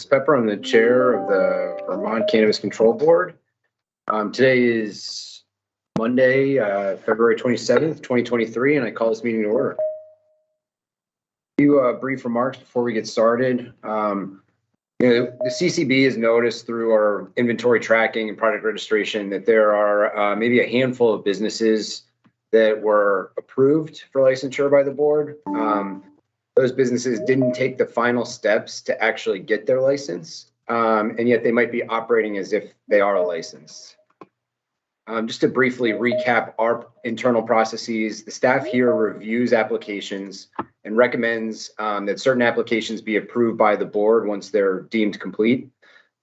Pepper. I'm the chair of the Vermont Cannabis Control Board. Today is Monday, February 27th, 2023, and I call this meeting to order. A few brief remarks before we get started. The CCB has noticed through our inventory tracking and product registration that there are maybe a handful of businesses that were approved for licensure by the board. Those businesses didn't take the final steps to actually get their license, and yet they might be operating as if they are licensed. Just to briefly recap our internal processes, the staff here reviews applications and recommends that certain applications be approved by the board once they're deemed complete.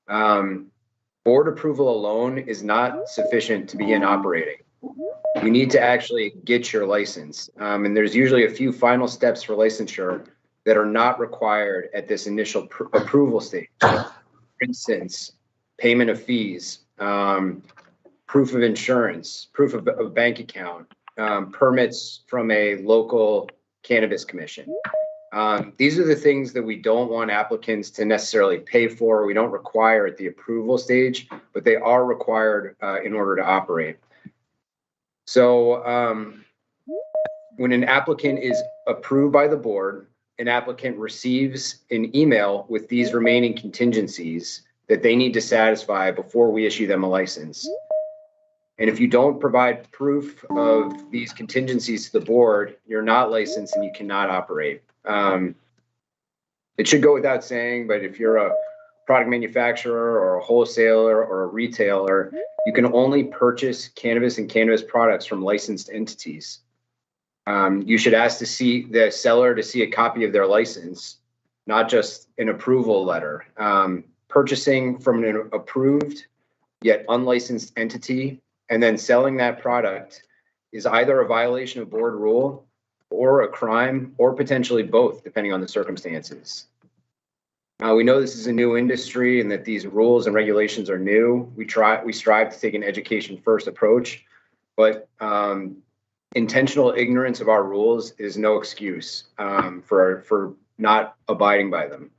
Board approval alone is not sufficient to begin operating. You need to actually get your license. And there's usually a few final steps for licensure that are not required at this initial approval stage. For instance, payment of fees, proof of insurance, proof of a bank account, permits from a local cannabis commission. These are the things that we don't want applicants to necessarily pay for. We don't require at the approval stage, but they are required in order to operate. So when an applicant is approved by the board, an applicant receives an email with these remaining contingencies that they need to satisfy before we issue them a license. And if you don't provide proof of these contingencies to the board, you're not licensed and you cannot operate. It should go without saying, but if you're a product manufacturer or a wholesaler or a retailer, you can only purchase cannabis and cannabis products from licensed entities. You should ask to see the seller to see a copy of their license, not just an approval letter. Purchasing from an approved yet unlicensed entity and then selling that product is either a violation of board rule or a crime, or potentially both, depending on the circumstances. We know this is a new industry and that these rules and regulations are new. We strive to take an education first approach, but intentional ignorance of our rules is no excuse for not abiding by them.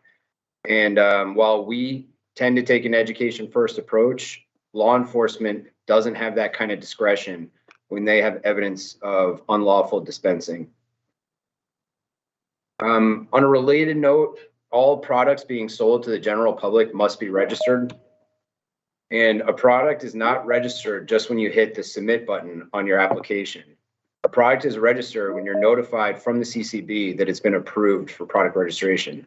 And while we tend to take an education first approach, law enforcement doesn't have that kind of discretion when they have evidence of unlawful dispensing. On a related note, all products being sold to the general public must be registered. And a product is not registered just when you hit the submit button on your application. A product is registered when you're notified from the CCB that it's been approved for product registration.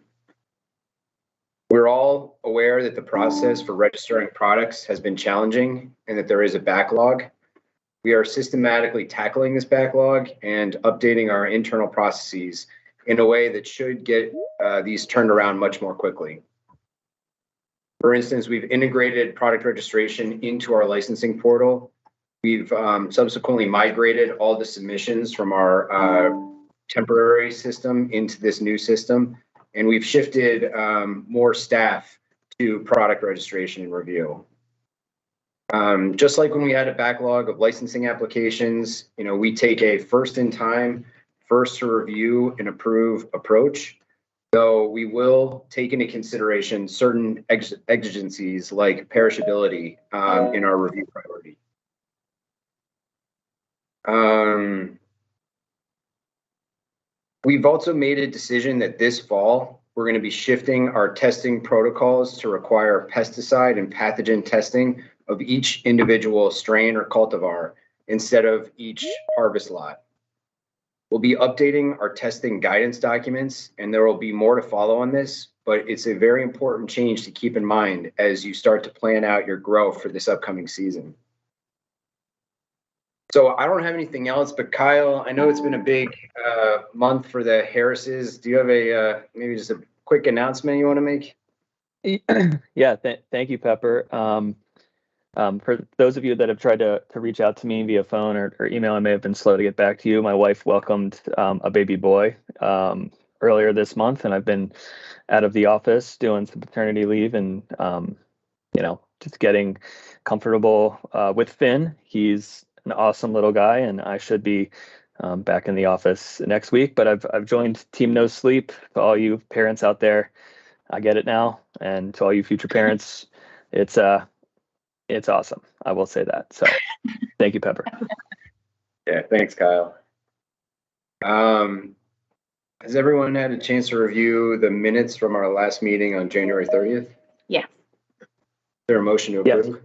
We're all aware that the process for registering products has been challenging and that there is a backlog. We are systematically tackling this backlog and updating our internal processes in a way that should get these turned around much more quickly. For instance, we've integrated product registration into our licensing portal. We've subsequently migrated all the submissions from our temporary system into this new system, and we've shifted more staff to product registration and review. Just like when we had a backlog of licensing applications, we take a first in time, first to review and approve approach, though we will take into consideration certain exigencies like perishability in our review priority. We've also made a decision that this fall, we're going to be shifting our testing protocols to require pesticide and pathogen testing of each individual strain or cultivar instead of each harvest lot. We'll be updating our testing guidance documents, and there will be more to follow on this, but it's a very important change to keep in mind as you start to plan out your growth for this upcoming season. So I don't have anything else, but Kyle, I know it's been a big month for the Harrises. Do you have maybe just a quick announcement you want to make? Yeah, thank you, Pepper. For those of you that have tried to reach out to me via phone or email, I may have been slow to get back to you. My wife welcomed a baby boy earlier this month, and I've been out of the office doing some paternity leave and, just getting comfortable with Finn. He's an awesome little guy, and I should be back in the office next week. But I've joined Team No Sleep. To all you parents out there, I get it now, and to all you future parents, it's awesome. I will say that. So, thank you, Pepper. Yeah, thanks, Kyle. Has everyone had a chance to review the minutes from our last meeting on January 30th? Yeah. Is there a motion to Yes. approve?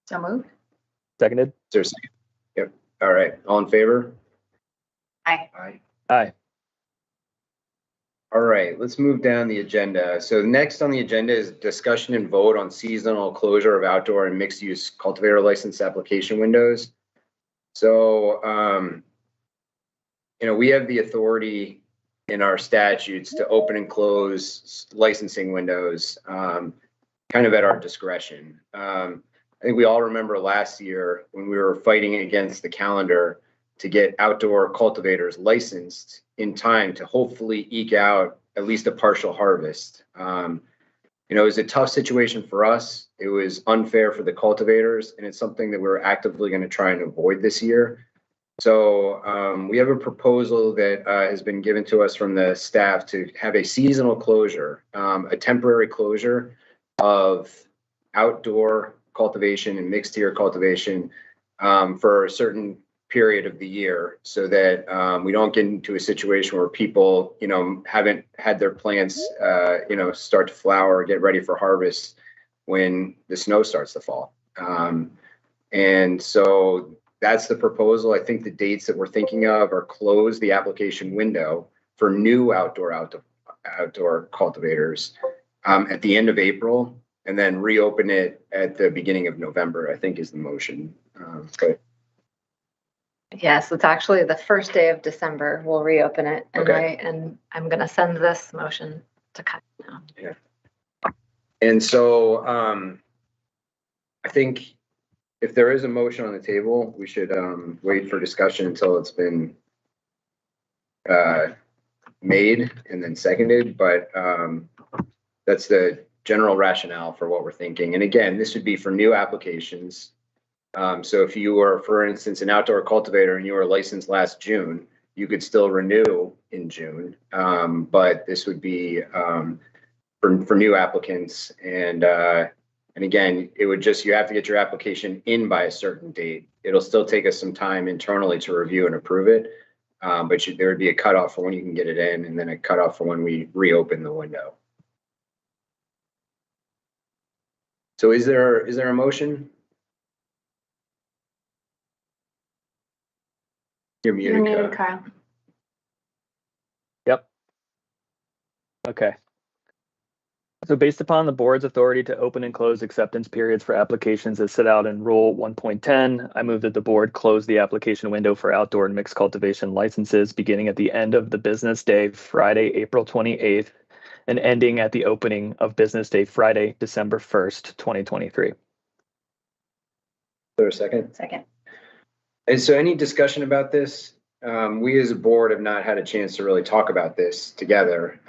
So moved. Seconded. Is there a second? Yep. All right. All in favor? Aye. Aye. Aye. All right, let's move down the agenda. So next on the agenda is discussion and vote on seasonal closure of outdoor and mixed use cultivator license application windows. So, we have the authority in our statutes to open and close licensing windows, kind of at our discretion. I think we all remember last year when we were fighting against the calendar to get outdoor cultivators licensed in time to hopefully eke out at least a partial harvest. It was a tough situation for us. It was unfair for the cultivators, and it's something that we're actively going to try and avoid this year. So we have a proposal that has been given to us from the staff to have a seasonal closure, a temporary closure of outdoor cultivation and mixed tier cultivation for a certain period of the year, so that we don't get into a situation where people, haven't had their plants, start to flower or get ready for harvest when the snow starts to fall. And so that's the proposal. I think the dates that we're thinking of are close the application window for new outdoor cultivators at the end of April, and then reopen it at the beginning of November, I think is the motion. But Yes, it's actually the first day of December. We'll reopen it, and Okay. I'm going to send this motion to Kyle now. And so I think if there is a motion on the table, we should wait for discussion until it's been made and then seconded. But that's the general rationale for what we're thinking. And again, this would be for new applications. So if you were, for instance, an outdoor cultivator and you were licensed last June, you could still renew in June. But this would be for new applicants. And again, it would you have to get your application in by a certain date. It'll still take us some time internally to review and approve it. But there would be a cutoff for when you can get it in, and then a cutoff for when we reopen the window. So is there a motion? You're muted, Kyle. Yep. Okay. So based upon the board's authority to open and close acceptance periods for applications as set out in Rule 1.10, I move that the board close the application window for outdoor and mixed cultivation licenses beginning at the end of the business day, Friday, April 28th, and ending at the opening of business day, Friday, December 1st, 2023. Is there a second? Second. And so any discussion about this? We as a board have not had a chance to really talk about this together.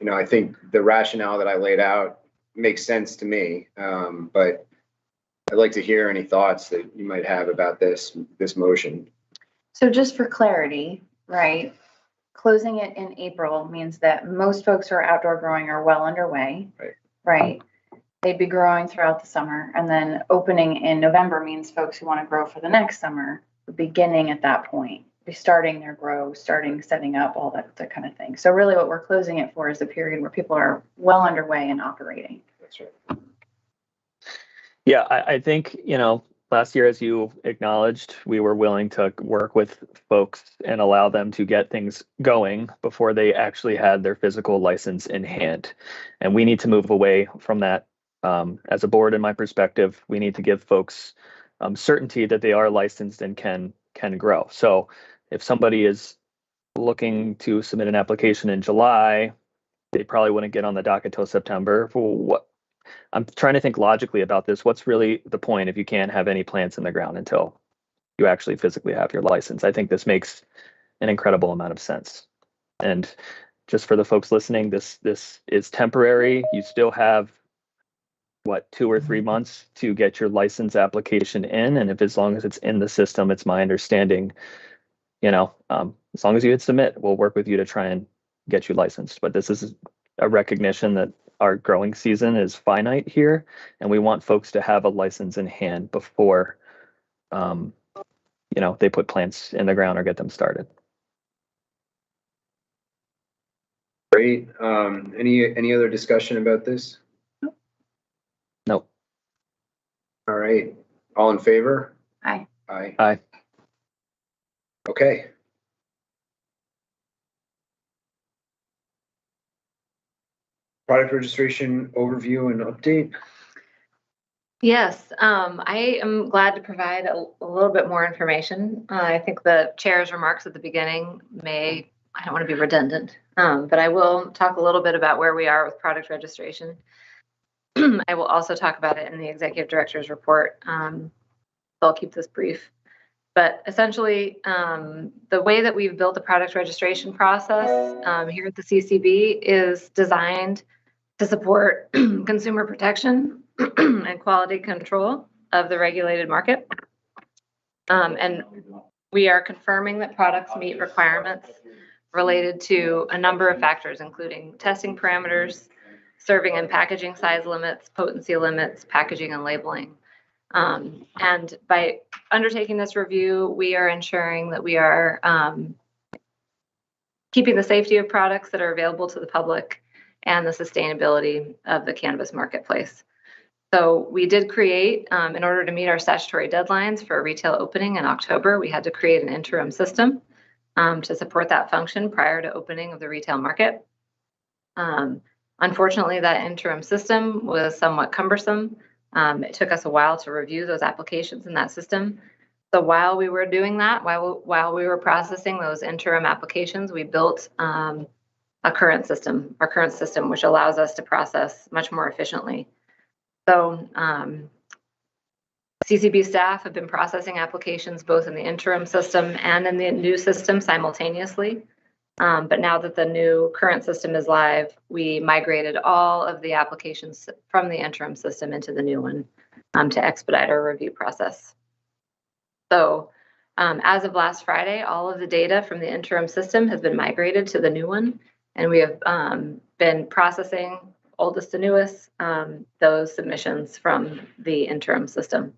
I think the rationale that I laid out makes sense to me, but I'd like to hear any thoughts that you might have about this motion. So just for clarity, right? Closing it in April means that most folks who are outdoor growing are well underway. Right. They'd be growing throughout the summer, and then opening in November means folks who want to grow for the next summer, beginning at that point, restarting their grow, setting up, all that kind of thing. So really what we're closing it for is the period where people are well underway and operating. That's right. Yeah, I think, last year, as you acknowledged, we were willing to work with folks and allow them to get things going before they actually had their physical license in hand. And we need to move away from that. As a board, in my perspective, we need to give folks certainty that they are licensed and can grow. So if somebody is looking to submit an application in July, they probably wouldn't get on the docket till September. I'm trying to think logically about this. What's really the point if you can't have any plants in the ground until you actually physically have your license? I think this makes an incredible amount of sense. And just for the folks listening, this is temporary. You still have 2 or 3 months to get your license application in. And if as long as it's in the system, it's my understanding, as long as you hit submit, we'll work with you to try and get you licensed. But this is a recognition that our growing season is finite here, and we want folks to have a license in hand before, they put plants in the ground or get them started. Great. Any other discussion about this? No. All right. All in favor? Aye. Aye. Aye. Okay. Product registration overview and update. Yes, I am glad to provide a little bit more information. I think the chair's remarks at the beginning I don't want to be redundant, but I will talk a little bit about where we are with product registration. I will also talk about it in the executive director's report. So I'll keep this brief. But essentially, the way that we've built the product registration process here at the CCB is designed to support consumer protection and quality control of the regulated market. And we are confirming that products meet requirements related to a number of factors, including testing parameters, serving and packaging size limits, potency limits, packaging and labeling. And by undertaking this review, we are ensuring that we are keeping the safety of products that are available to the public and the sustainability of the cannabis marketplace. So we did create, in order to meet our statutory deadlines for a retail opening in October, we had to create an interim system to support that function prior to opening of the retail market. Unfortunately, that interim system was somewhat cumbersome. It took us a while to review those applications in that system. So while we were doing that, while we were processing those interim applications, we built our current system, which allows us to process much more efficiently. So CCB staff have been processing applications both in the interim system and in the new system simultaneously. But now that the new current system is live, we migrated all of the applications from the interim system into the new one to expedite our review process. So as of last Friday, all of the data from the interim system has been migrated to the new one. And we have been processing oldest to newest, those submissions from the interim system.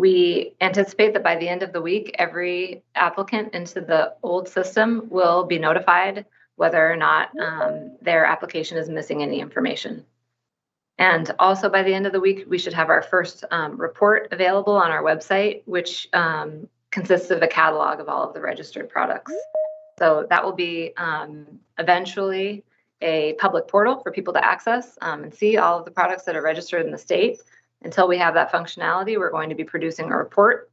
We anticipate that by the end of the week, every applicant into the old system will be notified whether or not their application is missing any information. And also by the end of the week, we should have our first report available on our website, which consists of a catalog of all of the registered products. So that will be eventually a public portal for people to access and see all of the products that are registered in the state. Until we have that functionality, we're going to be producing a report,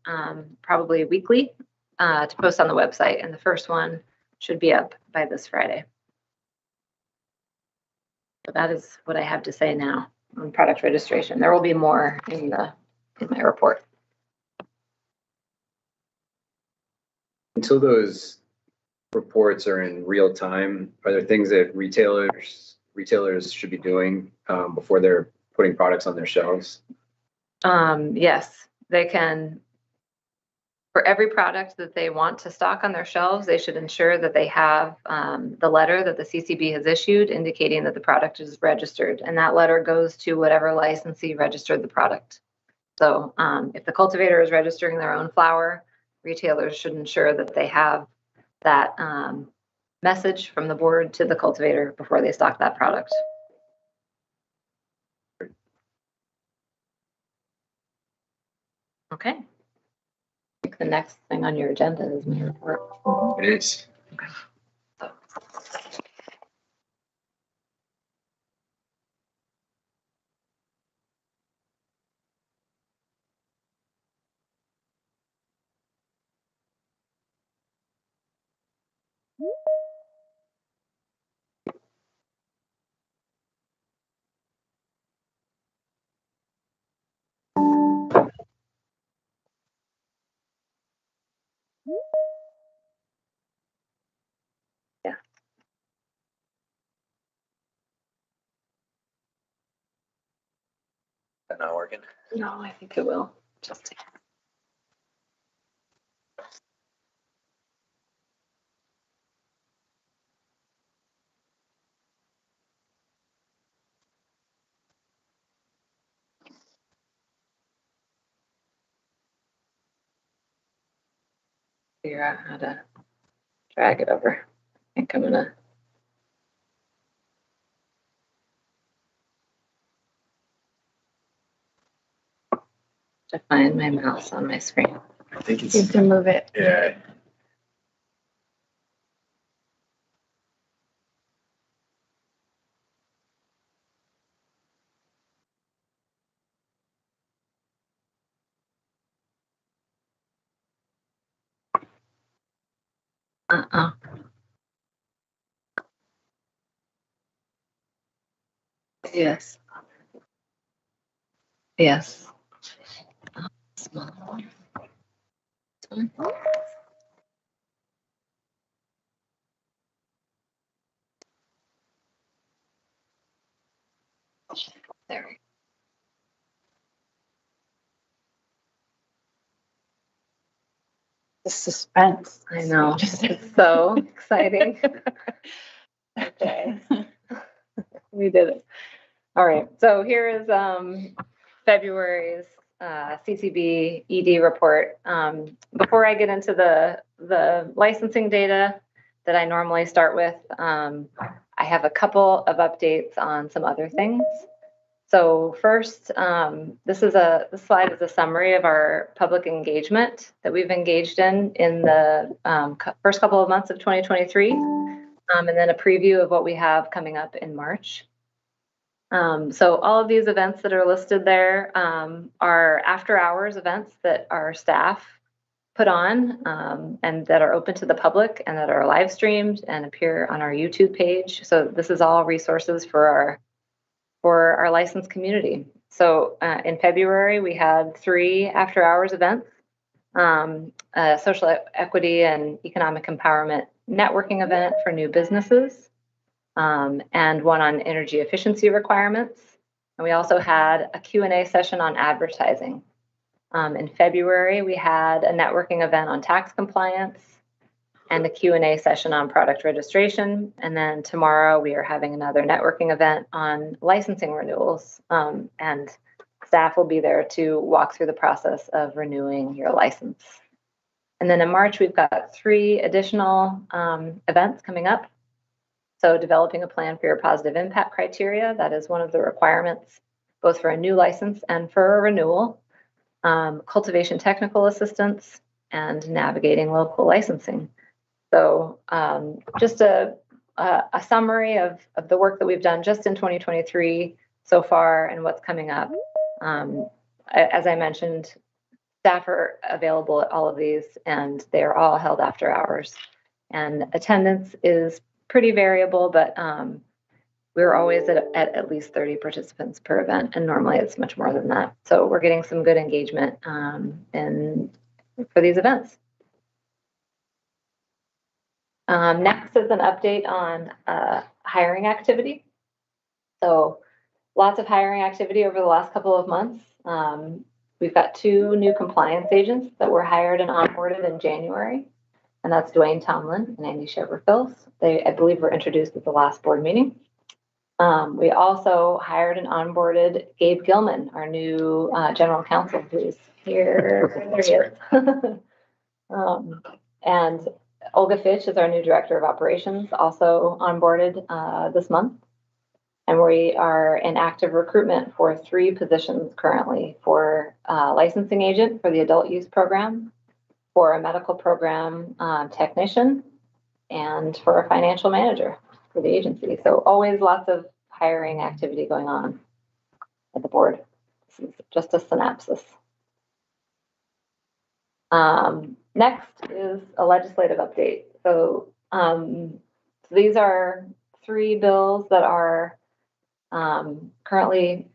probably weekly, to post on the website. And the first one should be up by this Friday. So that is what I have to say now on product registration. There will be more in my report. Until those reports are in real time, are there things that retailers should be doing before they're putting products on their shelves? Yes, they can. For every product that they want to stock on their shelves, they should ensure that they have the letter that the CCB has issued indicating that the product is registered. And that letter goes to whatever licensee registered the product. So if the cultivator is registering their own flower, retailers should ensure that they have that message from the board to the cultivator before they stock that product. Okay. I think the next thing on your agenda is my report. It is. Okay. Yeah. that not working? No, I think it will. Just figure out how to drag it over. I think I'm gonna. To find my mouse on my screen. I think You have to move it. yeah. Uh-uh. Yes. Yes. Small. This one. There we go. The suspense. I know. It's so exciting. Okay. We did it. All right. So here is February's CCB ED report. Before I get into the licensing data that I normally start with, I have a couple of updates on some other things. So first, this slide is a summary of our public engagement that we've engaged in the first couple of months of 2023, and then a preview of what we have coming up in March. So all of these events that are listed there are after hours events that our staff put on and that are open to the public and that are live streamed and appear on our YouTube page. So this is all resources for our licensed community. So in February, we had 3 after hours events, a social equity and economic empowerment networking event for new businesses, and one on energy efficiency requirements. And we also had a Q&A session on advertising. In February, we had a networking event on tax compliance and a Q&A session on product registration. And then tomorrow we are having another networking event on licensing renewals. And staff will be there to walk through the process of renewing your license. And then in March, we've got 3 additional events coming up. So developing a plan for your positive impact criteria, that is one of the requirements, both for a new license and for a renewal. Cultivation technical assistance and navigating local licensing. So just a summary of the work that we've done just in 2023 so far and what's coming up. As I mentioned, staff are available at all of these and they're all held after hours. And attendance is pretty variable, but we're always at least 30 participants per event, and normally it's much more than that. So we're getting some good engagement for these events. Next is an update on hiring activity. So lots of hiring activity over the last couple of months. We've got 2 new compliance agents that were hired and onboarded in January, and that's Dwayne Tomlin and Andy Sheverfils. They, I believe, were introduced at the last board meeting. We also hired and onboarded Gabe Gilman, our new general counsel, who's here. There he is. And Olga Fitch is our new director of operations, also onboarded this month. And we are in active recruitment for 3 positions currently: for licensing agent for the adult use program, for a medical program technician, and for a financial manager for the agency. So always lots of hiring activity going on at the board. This is just a synopsis. Next is a legislative update. So these are 3 bills that are currently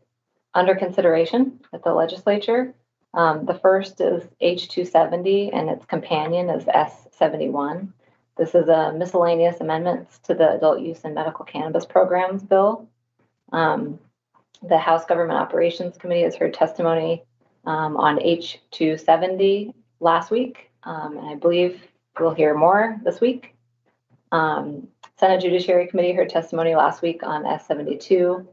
under consideration at the legislature. The first is H270 and its companion is S71. This is a miscellaneous amendments to the adult use and medical cannabis programs bill. The House Government Operations Committee has heard testimony on H270 last week, and I believe we'll hear more this week. Senate Judiciary Committee heard testimony last week on S72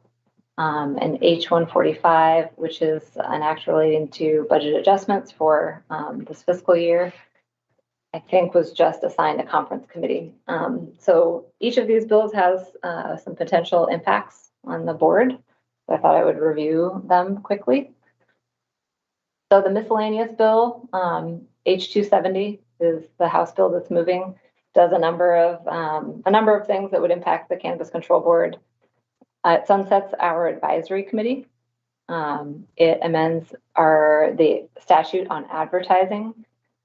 and H145, which is an act relating to budget adjustments for this fiscal year, I think was just assigned a conference committee. So each of these bills has some potential impacts on the board. So I thought I would review them quickly. So the miscellaneous bill, H270, is the House bill that's moving, does a number of things that would impact the Cannabis Control Board. It sunsets our advisory committee. It amends the statute on advertising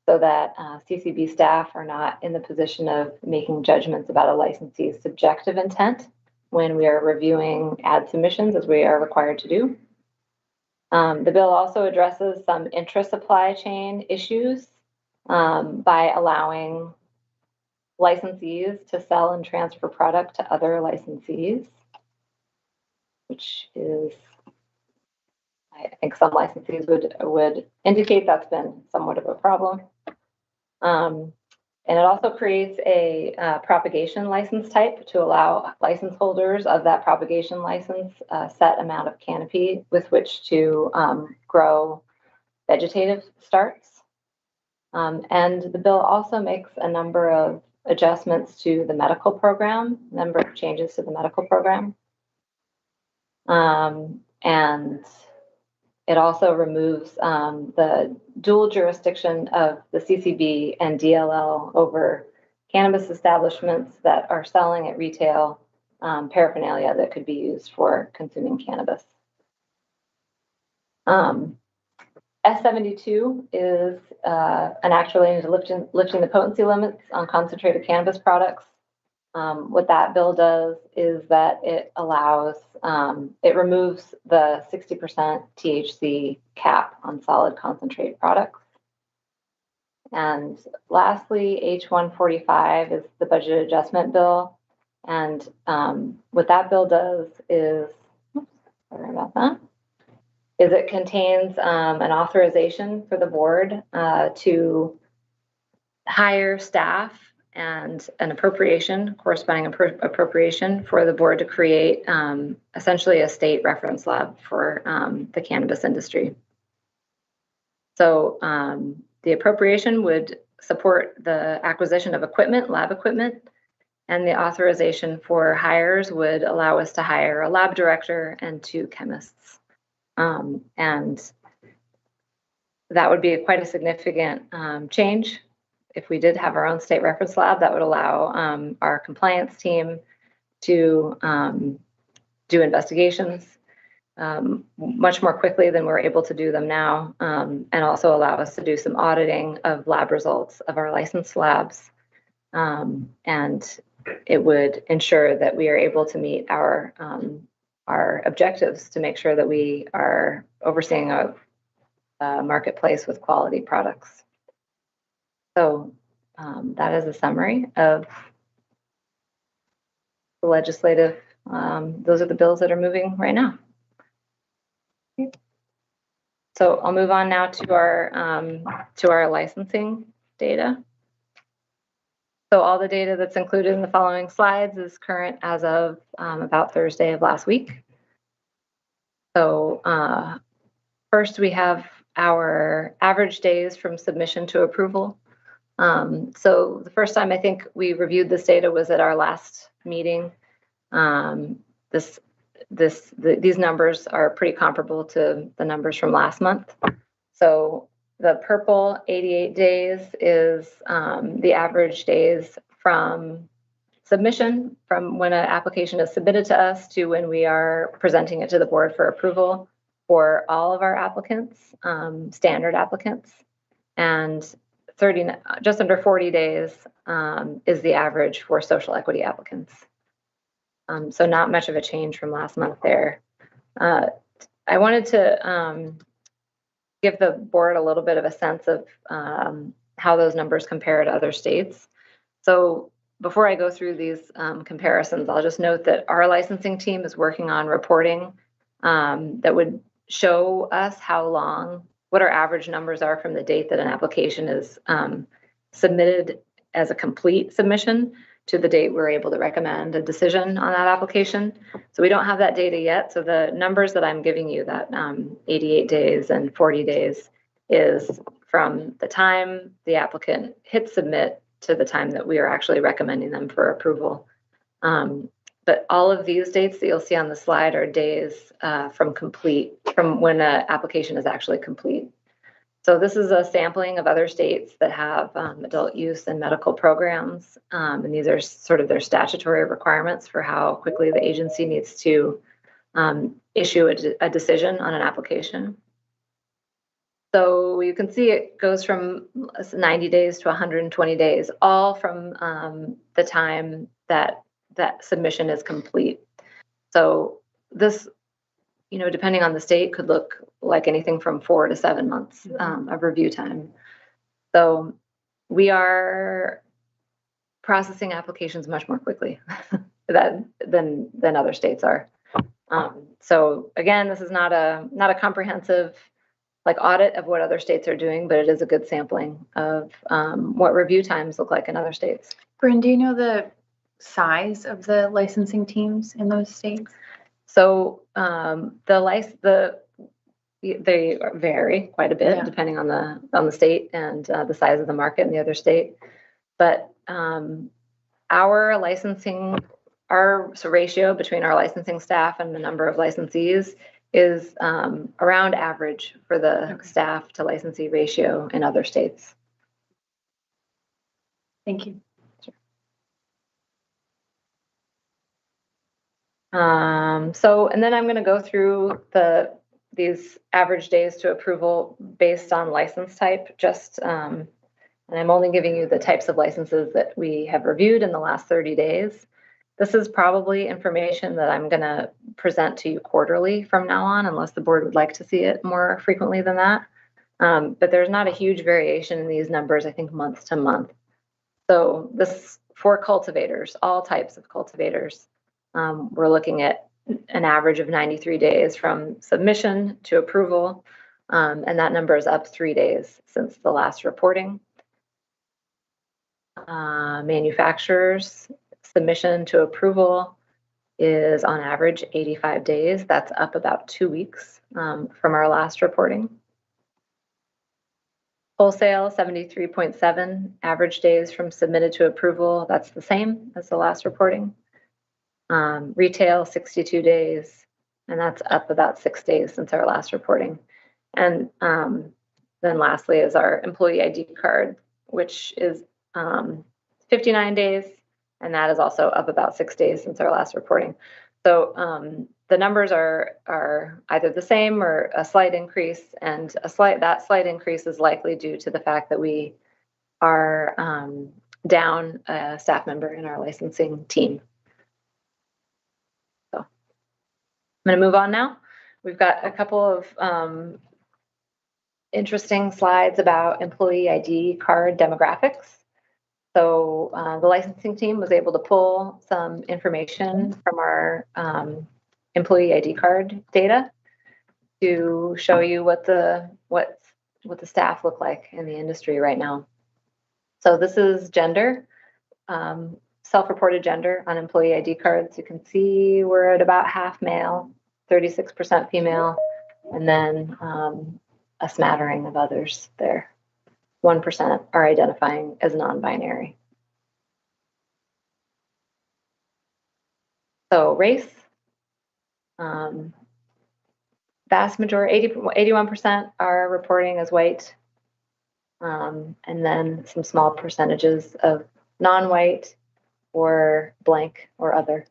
so that CCB staff are not in the position of making judgments about a licensee's subjective intent when we are reviewing ad submissions, as we are required to do. The bill also addresses some intra-supply chain issues by allowing licensees to sell and transfer product to other licensees, which is, I think some licensees would indicate that's been somewhat of a problem. And it also creates a propagation license type to allow license holders of that propagation license a set amount of canopy with which to grow vegetative starts. And the bill also makes a number of adjustments to the medical program, number of changes to the medical program. And it also removes the dual jurisdiction of the CCB and DLL over cannabis establishments that are selling at retail paraphernalia that could be used for consuming cannabis. S72 is an act relating to lifting the potency limits on concentrated cannabis products. What that bill does is that it allows, it removes the 60% THC cap on solid concentrate products. And lastly, H145 is the budget adjustment bill. And what that bill does is, sorry about that, is it contains an authorization for the board to hire staff and an appropriation, corresponding appropriation for the board to create essentially a state reference lab for the cannabis industry. So the appropriation would support the acquisition of equipment, lab equipment, and the authorization for hires would allow us to hire a lab director and 2 chemists. And that would be quite a significant change. If we did have our own state reference lab, that would allow our compliance team to do investigations much more quickly than we're able to do them now, and also allow us to do some auditing of lab results of our licensed labs. And it would ensure that we are able to meet our objectives to make sure that we are overseeing a marketplace with quality products. So that is a summary of the legislative. Those are the bills that are moving right now. So I'll move on now to our licensing data. So all the data that's included in the following slides is current as of about Thursday of last week. So first we have our average days from submission to approval. So the first time I think we reviewed this data was at our last meeting. These numbers are pretty comparable to the numbers from last month. So the purple 88 days is the average days from submission, from when an application is submitted to us to when we are presenting it to the board for approval for all of our applicants, standard applicants. And just under 40 days is the average for social equity applicants. So not much of a change from last month there. I wanted to give the board a little bit of a sense of how those numbers compare to other states. So before I go through these comparisons, I'll just note that our licensing team is working on reporting that would show us what our average numbers are from the date that an application is submitted as a complete submission to the date we're able to recommend a decision on that application. So we don't have that data yet. So the numbers that I'm giving you, that 88 days and 40 days, is from the time the applicant hits submit to the time that we are actually recommending them for approval. But all of these dates that you'll see on the slide are days from when an application is actually complete. So this is a sampling of other states that have adult use and medical programs. And these are sort of their statutory requirements for how quickly the agency needs to issue a decision on an application. So you can see it goes from 90 days to 120 days, all from the time that submission is complete. So this, depending on the state, could look like anything from 4 to 7 months of review time. So we are processing applications much more quickly than other states are. So again, this is not a comprehensive audit of what other states are doing, but it is a good sampling of what review times look like in other states. Bryn, do you know the size of the licensing teams in those states? So they vary quite a bit depending on the state and the size of the market in the other state. But our ratio between our licensing staff and the number of licensees is around average for the staff to licensee ratio in other states. Thank you. And then I'm going to go through these average days to approval based on license type, and I'm only giving you the types of licenses that we have reviewed in the last 30 days. This is probably information that I'm going to present to you quarterly from now on, unless the board would like to see it more frequently than that. But there's not a huge variation in these numbers, I think, month to month. So this for cultivators, all types of cultivators. We're looking at an average of 93 days from submission to approval, and that number is up 3 days since the last reporting. Manufacturers, submission to approval is on average 85 days. That's up about 2 weeks from our last reporting. Wholesale, 73.7 average days from submitted to approval. That's the same as the last reporting. Retail, 62 days, and that's up about 6 days since our last reporting. And then lastly is our employee ID card, which is 59 days, and that is also up about 6 days since our last reporting. So the numbers are either the same or a slight increase, and that slight increase is likely due to the fact that we are down a staff member in our licensing team. So I'm going to move on now. We've got a couple of interesting slides about employee ID card demographics. So the licensing team was able to pull some information from our employee ID card data to show you what the staff look like in the industry right now. So this is gender, self-reported gender on employee ID cards. You can see we're at about half male, 36% female, and then a smattering of others there. 1% are identifying as non-binary. So race, vast majority, 81% are reporting as white, and then some small percentages of non-white or blank or other.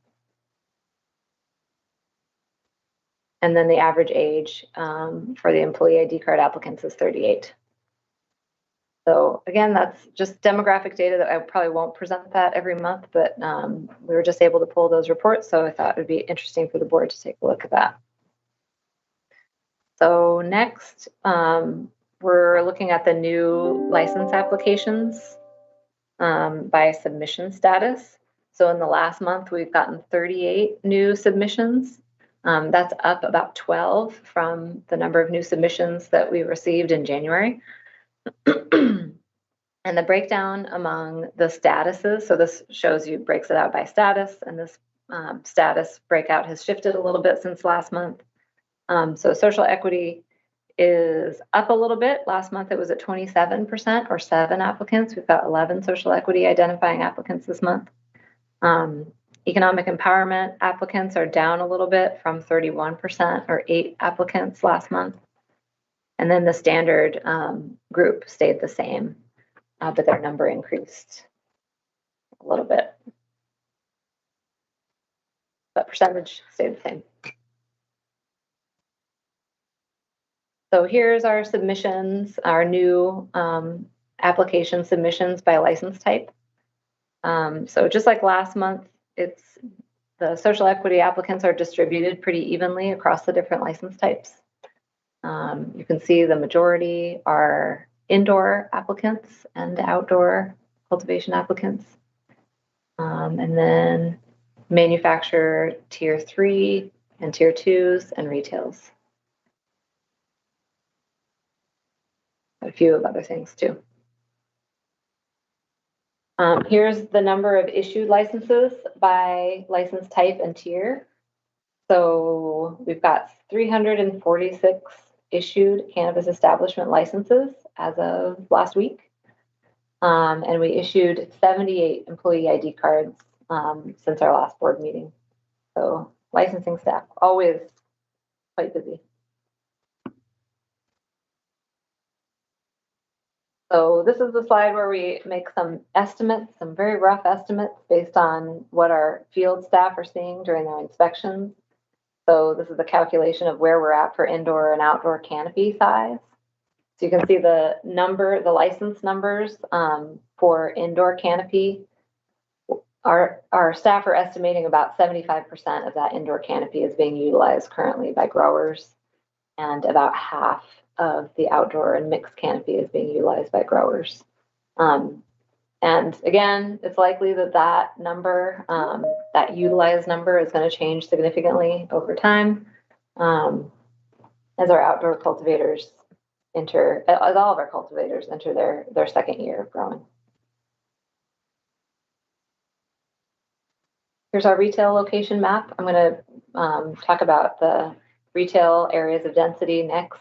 And then the average age for the employee ID card applicants is 38. So again, that's just demographic data that I probably won't present that every month, but we were just able to pull those reports. So I thought it would be interesting for the board to take a look at that. So next, we're looking at the new license applications by submission status. So in the last month, we've gotten 38 new submissions. That's up about 12 from the number of new submissions that we received in January. And the breakdown among the statuses, so this shows you, breaks it out by status, and this status breakout has shifted a little bit since last month. So social equity is up a little bit. Last month it was at 27% or 7 applicants. We've got 11 social equity identifying applicants this month. Economic empowerment applicants are down a little bit from 31% or 8 applicants last month. And then the standard group stayed the same, but their number increased a little bit. But percentage stayed the same. So here's our submissions, our new application submissions by license type. So just like last month, it's the social equity applicants are distributed pretty evenly across the different license types. You can see the majority are indoor applicants and outdoor cultivation applicants. And then manufacturer tier 3 and tier 2s and retails. A few of other things too. Here's the number of issued licenses by license type and tier. So we've got 346 issued cannabis establishment licenses as of last week. And we issued 78 employee ID cards since our last board meeting. So licensing staff, always quite busy. So this is the slide where we make some estimates, some very rough estimates based on what our field staff are seeing during their inspections. So this is the calculation of where we're at for indoor and outdoor canopy size. So you can see the number, the license numbers for indoor canopy. Our staff are estimating about 75% of that indoor canopy is being utilized currently by growers, and about half of the outdoor and mixed canopy is being utilized by growers. And again, it's likely that that number, that utilized number is going to change significantly over time as our outdoor cultivators enter, as all of our cultivators enter their second year of growing. Here's our retail location map. I'm going to talk about the retail areas of density next.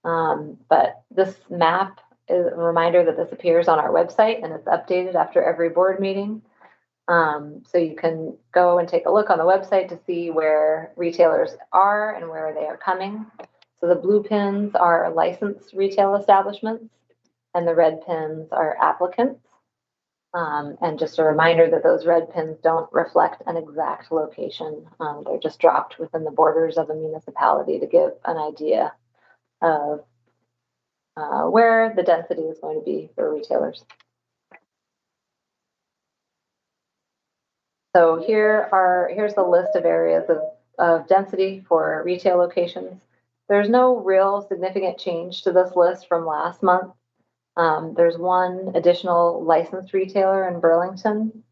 But this map is a reminder that this appears on our website and it's updated after every board meeting. So you can go and take a look on the website to see where retailers are and where they are coming. So the blue pins are licensed retail establishments and the red pins are applicants. And just a reminder that those red pins don't reflect an exact location. They're just dropped within the borders of a municipality to give an idea of where the density is going to be for retailers. So here's the list of areas of density for retail locations. There's no real significant change to this list from last month. There's one additional licensed retailer in Burlington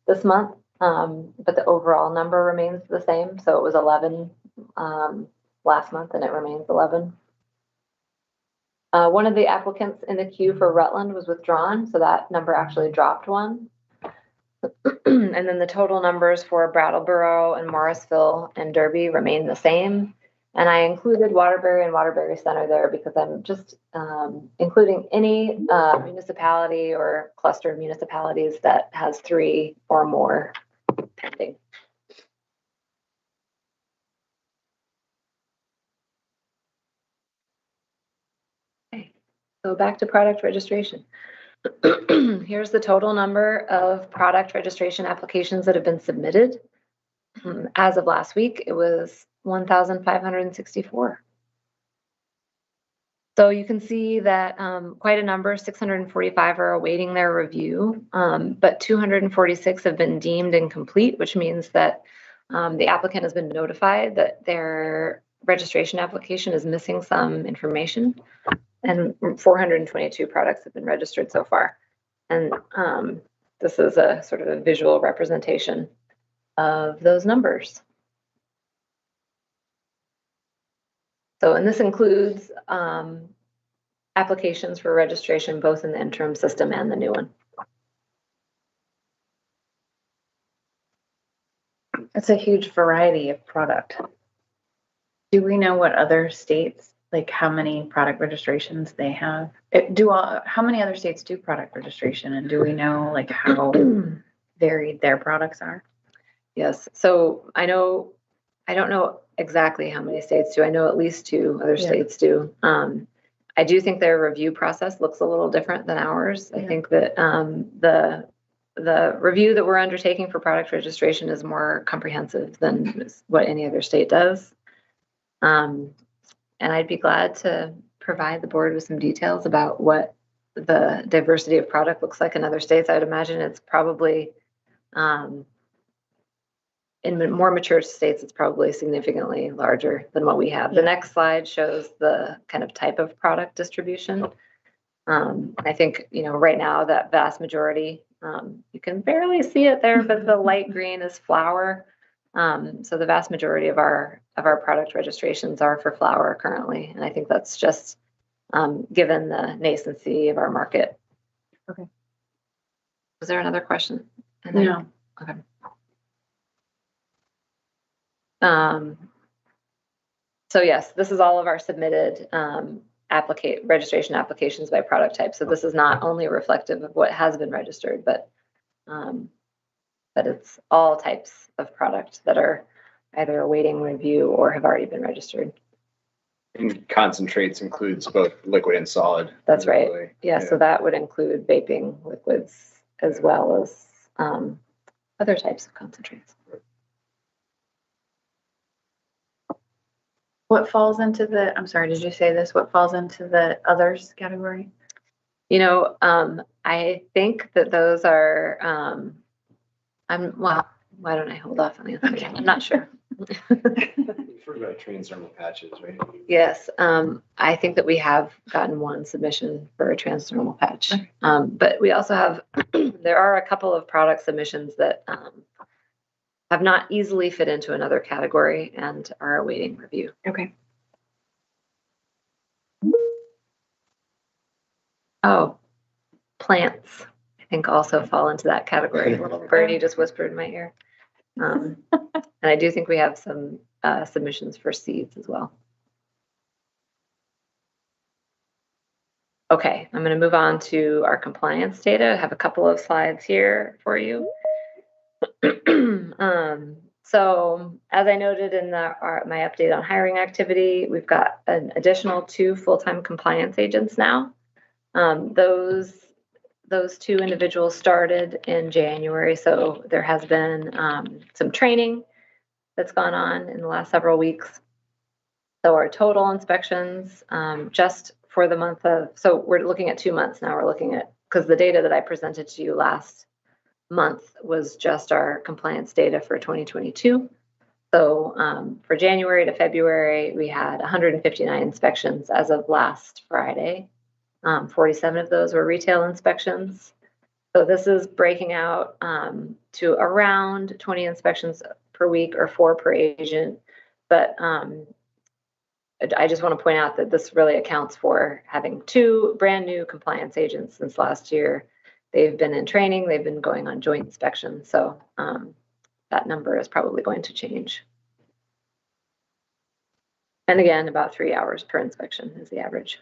this month, but the overall number remains the same. So it was 11 last month and it remains 11. One of the applicants in the queue for Rutland was withdrawn, so that number actually dropped one. And then the total numbers for Brattleboro and Morrisville and Derby remain the same. And I included Waterbury and Waterbury Center there because I'm just including any municipality or cluster of municipalities that has 3 or more pending. Okay, so back to product registration. Here's the total number of product registration applications that have been submitted. As of last week, it was 1,564. So you can see that quite a number, 645 are awaiting their review, but 246 have been deemed incomplete, which means that the applicant has been notified that their registration application is missing some information. And 422 products have been registered so far. And this is a sort of a visual representation of those numbers. So, and this includes applications for registration, both in the interim system and the new one. It's a huge variety of product. Do we know what other states, like how many product registrations they have? How many other states do product registration, and do we know like how varied their products are? Yes. So I don't know exactly how many states do. I know at least 2 other states do. I do think their review process looks a little different than ours. I think that the review that we're undertaking for product registration is more comprehensive than what any other state does. And I'd be glad to provide the board with some details about what the diversity of product looks like in other states. I would imagine it's probably in more mature states, it's probably significantly larger than what we have. The next slide shows the kind of type of product distribution. I think, right now that vast majority, you can barely see it there, but the light green is flower. So the vast majority of our product registrations are for flower currently. And I think that's just given the nascency of our market. Okay. Was there another question? No. Okay. So yes, this is all of our submitted registration applications by product type. So this is not only reflective of what has been registered, but it's all types of product that are either awaiting review or have already been registered. And concentrates includes both liquid and solid. That's right. Yeah, so that would include vaping liquids as well as other types of concentrates. What falls into I'm sorry, did you say this? What falls into the others category? I think that those are, why don't I hold off on the answer? Okay. I'm not sure. You've heard about transdermal patches, right? Yes. I think that we have gotten one submission for a transdermal patch. Okay. But we also have, there are a couple of product submissions that have not easily fit into another category and are awaiting review. Okay. Oh, plants, I think also fall into that category. A little birdie just whispered in my ear. And I do think we have some submissions for seeds as well. Okay, I'm going to move on to our compliance data. I have a couple of slides here for you. So as I noted in my update on hiring activity, we've got an additional 2 full-time compliance agents now. Those 2 individuals started in January, so there has been some training that's gone on in the last several weeks. So our total inspections, just for the month of, so we're looking at 2 months now. We're looking at, because the data that I presented to you last month was just our compliance data for 2022. So for January to February, we had 159 inspections as of last Friday. 47 of those were retail inspections. So this is breaking out to around 20 inspections per week or 4 per agent. But I just want to point out that this really accounts for having 2 brand new compliance agents since last year. They've been in training, they've been going on joint inspections. So that number is probably going to change. And again, about 3 hours per inspection is the average.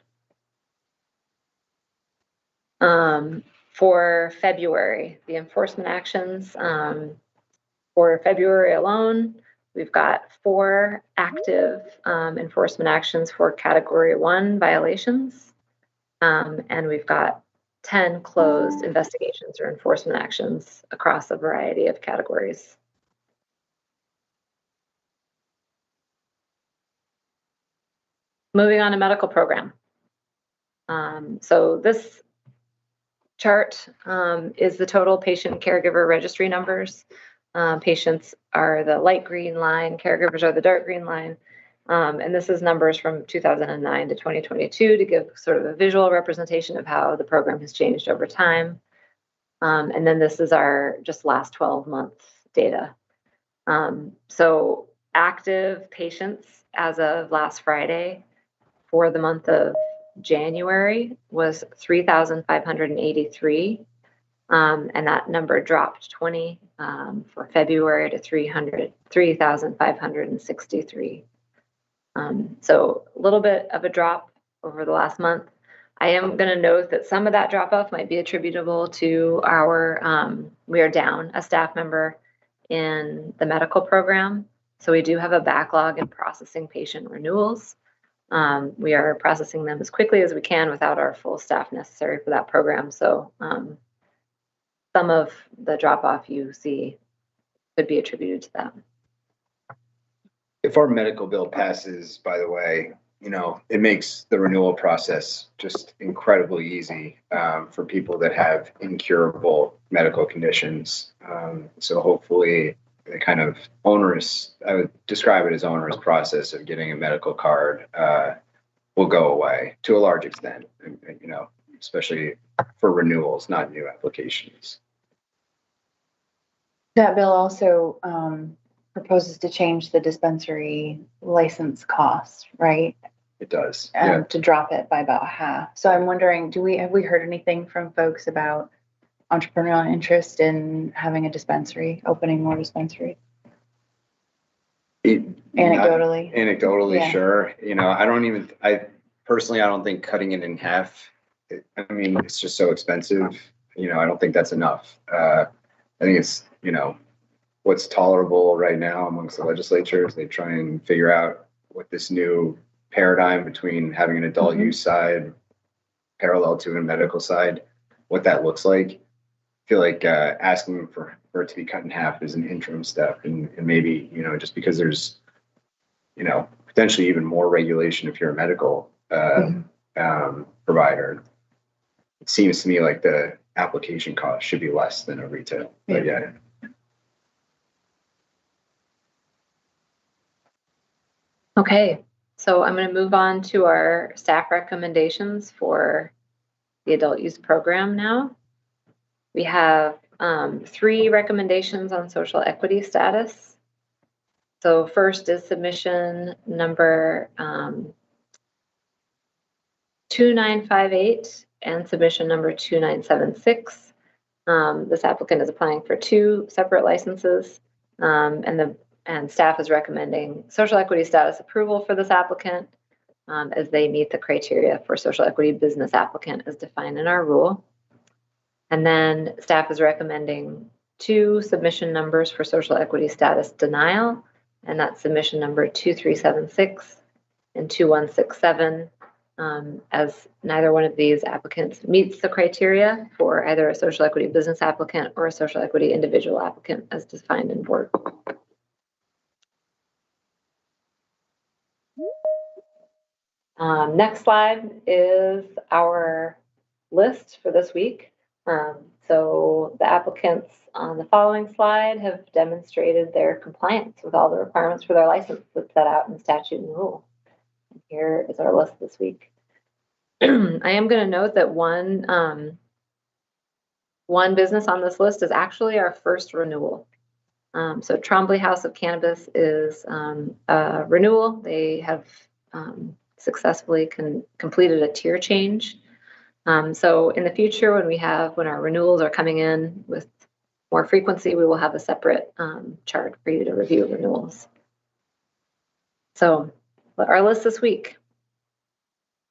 For February, the enforcement actions, for February alone, we've got 4 active enforcement actions for Category 1 violations, and we've got 10 closed investigations or enforcement actions across a variety of categories. Moving on to medical program. So this chart is the total patient caregiver registry numbers. Patients are the light green line, caregivers are the dark green line. And this is numbers from 2009 to 2022 to give sort of a visual representation of how the program has changed over time. And then this is our just last 12 months data. So active patients as of last Friday for the month of January was 3,583. And that number dropped 20 for February to 3,563. So a little bit of a drop over the last month. I am going to note that some of that drop off might be attributable to we are down a staff member in the medical program. So we do have a backlog in processing patient renewals. We are processing them as quickly as we can without our full staff necessary for that program. So some of the drop off you see could be attributed to that. If our medical bill passes, by the way, it makes the renewal process just incredibly easy for people that have incurable medical conditions. So hopefully the kind of onerous, I would describe it as onerous process of getting a medical card will go away to a large extent, especially for renewals, not new applications. That bill also proposes to change the dispensary license cost, right? It does. To drop it by about half. So I'm wondering, have we heard anything from folks about entrepreneurial interest in having a dispensary, opening more dispensaries? Anecdotally, yeah. Sure. I personally don't think cutting it in half, it's just so expensive. I don't think that's enough. I think it's, what's tolerable right now amongst the legislatures. They try and figure out what this new paradigm between having an adult use side parallel to a medical side, what that looks like. I feel like asking for it to be cut in half is an interim step, and maybe, just because there's, potentially even more regulation if you're a medical provider. It seems to me like the application cost should be less than a retail. But yeah. Okay, so I'm going to move on to our staff recommendations for the adult use program now. We have 3 recommendations on social equity status. So first is submission number 2958 and submission number 2976. This applicant is applying for 2 separate licenses, and staff is recommending social equity status approval for this applicant as they meet the criteria for social equity business applicant as defined in our rule. And then staff is recommending 2 submission numbers for social equity status denial, and that's submission number 2376 and 2167, as neither one of these applicants meets the criteria for either a social equity business applicant or a social equity individual applicant as defined in board. Next slide is our list for this week. So the applicants on the following slide have demonstrated their compliance with all the requirements for their license that's set out in statute and rule. And here is our list this week. I am going to note that one business on this list is actually our first renewal. So Trombley House of Cannabis is a renewal. They have successfully completed a tier change. So in the future, when our renewals are coming in with more frequency, we will have a separate chart for you to review renewals. So our list this week: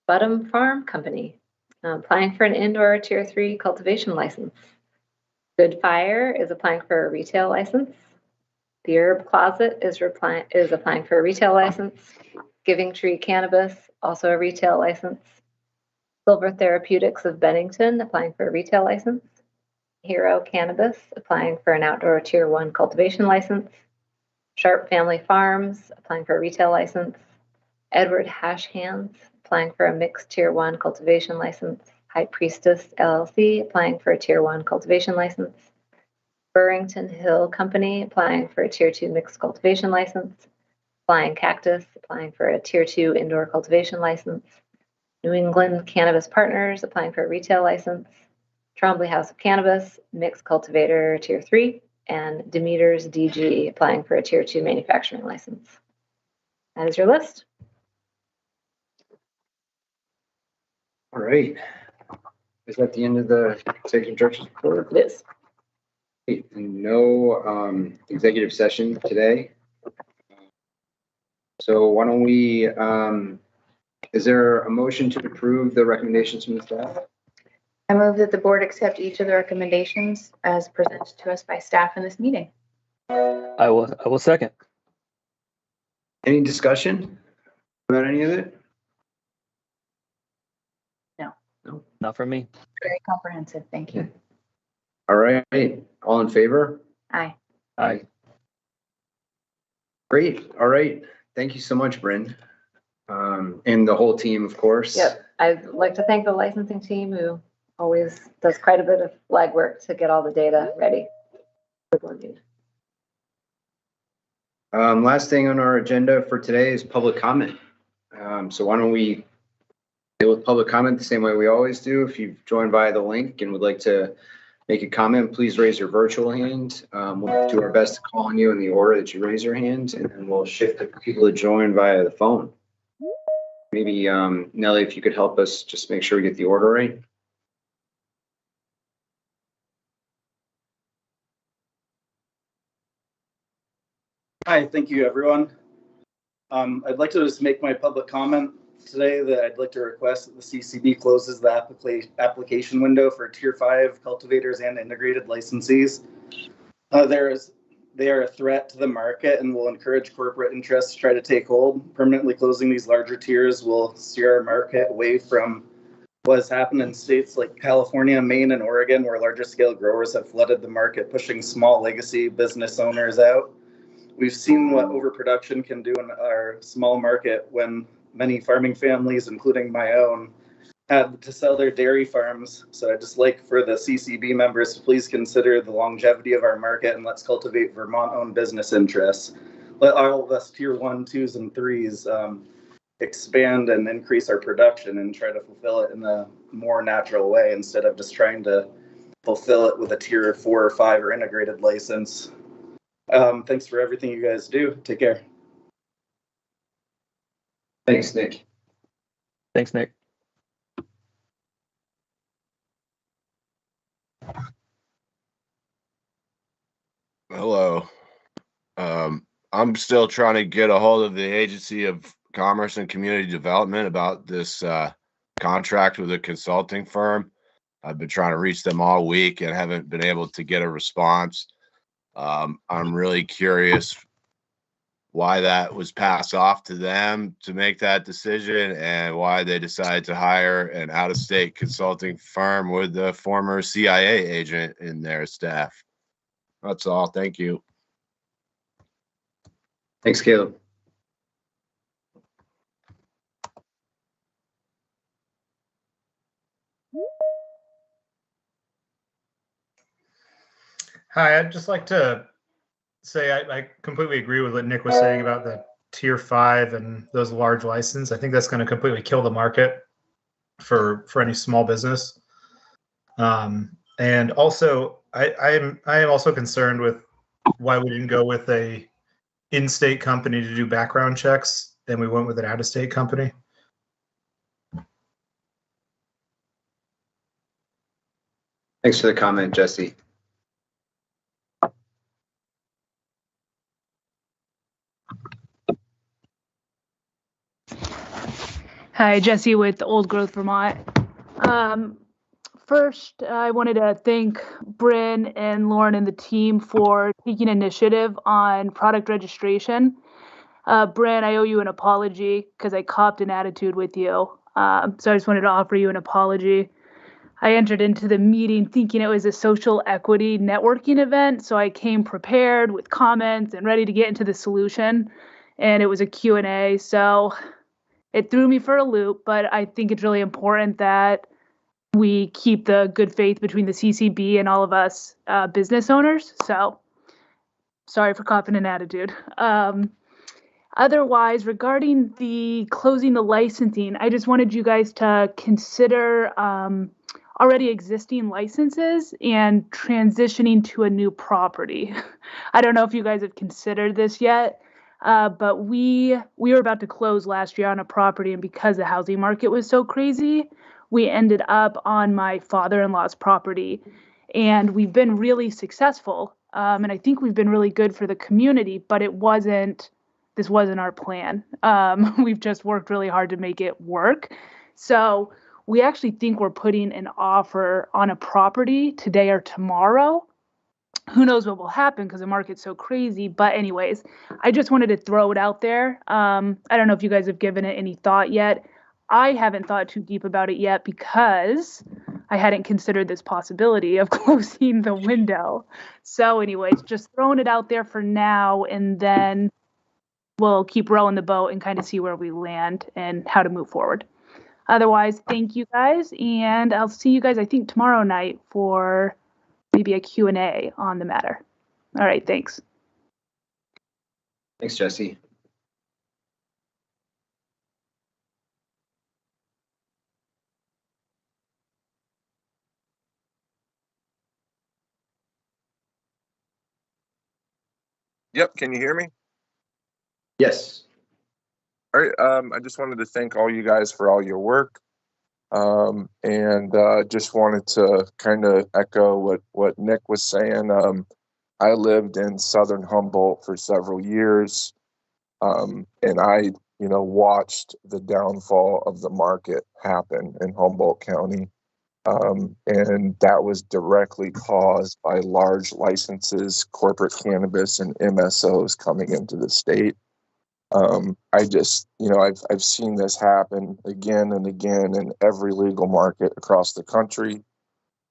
Budham Farm Company, applying for an indoor tier 3 cultivation license. Good Fire is applying for a retail license. The Herb Closet is applying for a retail license. Giving Tree Cannabis, also a retail license. Silver Therapeutics of Bennington, applying for a retail license. Hero Cannabis, applying for an outdoor tier 1 cultivation license. Sharp Family Farms, applying for a retail license. Edward Hash Hands, applying for a mixed tier 1 cultivation license. High Priestess LLC, applying for a tier 1 cultivation license. Burrington Hill Company, applying for a tier 2 mixed cultivation license. Flying Cactus, applying for a tier 2 indoor cultivation license. New England Cannabis Partners, applying for a retail license. Trombley House of Cannabis, mixed cultivator tier 3. and Demeter's DG applying for a Tier 2 manufacturing license. That is your list. All right. Is that the end of the executive director's report? It is. No executive session today. So why don't we, is there a motion to approve the recommendations from the staff? I move that the board accept each of the recommendations as presented to us by staff in this meeting. I will second. Any discussion about any of it? No. Not from me. Very comprehensive. Thank you. All right. All in favor? Aye. Aye. Great. All right. Thank you so much, Bryn. And the whole team, of course. Yep. I'd like to thank the licensing team who always does quite a bit of legwork to get all the data ready for board meeting. Last thing on our agenda for today is public comment. So why don't we deal with public comment the same way we always do. If you've joined via the link and would like to make a comment, please raise your virtual hand. We'll do our best to call on you in the order that you raise your hand, and then we'll shift to people to join via the phone. Maybe Nellie, if you could help us just make sure we get the order right. Hi, thank you, everyone. I'd like to just make my public comment today that I'd like to request that the CCB closes the application window for Tier 5 cultivators and integrated licensees. They are a threat to the market and will encourage corporate interests to try to take hold. Permanently closing these larger tiers will steer our market away from what has happened in states like California, Maine, and Oregon, where larger scale growers have flooded the market, pushing small legacy business owners out. We've seen what overproduction can do in our small market when many farming families, including my own, had to sell their dairy farms. So I'd just like for the CCB members to please consider the longevity of our market and let's cultivate Vermont-owned business interests. Let all of us Tier 1, 2s, and 3s expand and increase our production and try to fulfill it in a more natural way instead of just trying to fulfill it with a Tier 4 or 5 or integrated license. Thanks for everything you guys do. Take care. Thanks, Nick. Thanks, Nick. Hello. I'm still trying to get a hold of the Agency of Commerce and Community Development about this contract with a consulting firm. I've been trying to reach them all week and haven't been able to get a response. I'm really curious why that was passed off to them to make that decision and why they decided to hire an out-of-state consulting firm with a former CIA agent in their staff. That's all. Thank you. Thanks, Caleb. Hi, I'd just like to say I completely agree with what Nick was saying about the Tier 5 and those large licenses. I think that's going to completely kill the market for any small business. And also, I am also concerned with why we didn't go with a in-state company to do background checks, and we went with an out-of-state company. Thanks for the comment, Jesse. Hi, Jesse with Old Growth Vermont. First, I wanted to thank Bryn and Lauren and the team for taking initiative on product registration. Bryn, I owe you an apology because I copped an attitude with you. So I just wanted to offer you an apology. I entered into the meeting thinking it was a social equity networking event, so I came prepared with comments and ready to get into the solution, and it was a Q&A, so it threw me for a loop, but I think it's really important that we keep the good faith between the CCB and all of us business owners. So sorry for copping an attitude. Otherwise, regarding the closing the licensing, I just wanted you guys to consider already existing licenses and transitioning to a new property. I don't know if you guys have considered this yet, but we were about to close last year on a property, and because the housing market was so crazy, we ended up on my father-in-law's property, and we've been really successful. And I think we've been really good for the community, but this wasn't our plan. We've just worked really hard to make it work. So we actually think we're putting an offer on a property today or tomorrow. Who knows what will happen because the market's so crazy. But anyways, I just wanted to throw it out there. I don't know if you guys have given it any thought yet. I haven't thought too deep about it yet because I hadn't considered this possibility of closing the window. So anyways, just throwing it out there for now, and then we'll keep rowing the boat and kind of see where we land and how to move forward. Otherwise, thank you guys, and I'll see you guys, I think, tomorrow night for maybe a Q&A on the matter. All right, thanks. Thanks, Jesse. Yep, can you hear me? Yes. All right, I just wanted to thank all you guys for all your work. And just wanted to kind of echo what Nick was saying. I lived in Southern Humboldt for several years, and I, watched the downfall of the market happen in Humboldt County. And that was directly caused by large licenses, corporate cannabis, and MSOs coming into the state. I just, I've seen this happen again and again in every legal market across the country.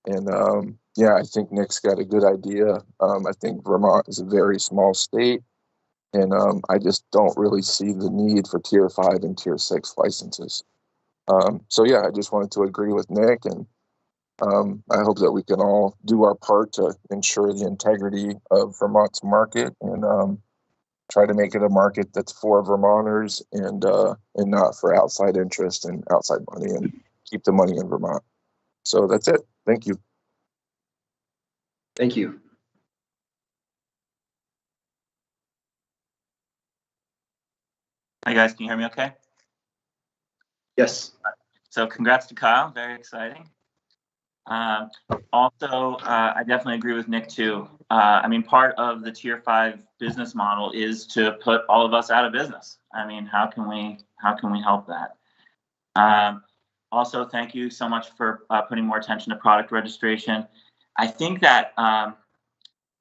And I think Nick's got a good idea. I think Vermont is a very small state, and I just don't really see the need for Tier 5 and Tier 6 licenses. I just wanted to agree with Nick, and I hope that we can all do our part to ensure the integrity of Vermont's market and try to make it a market that's for Vermonters and not for outside interest and outside money, and keep the money in Vermont. So that's it. Thank you. Thank you. Hi guys, can you hear me okay? Yes. So congrats to Kyle, very exciting. Also, I definitely agree with Nick too. Part of the Tier 5 business model is to put all of us out of business. How can we help that? Also, thank you so much for putting more attention to product registration. I think that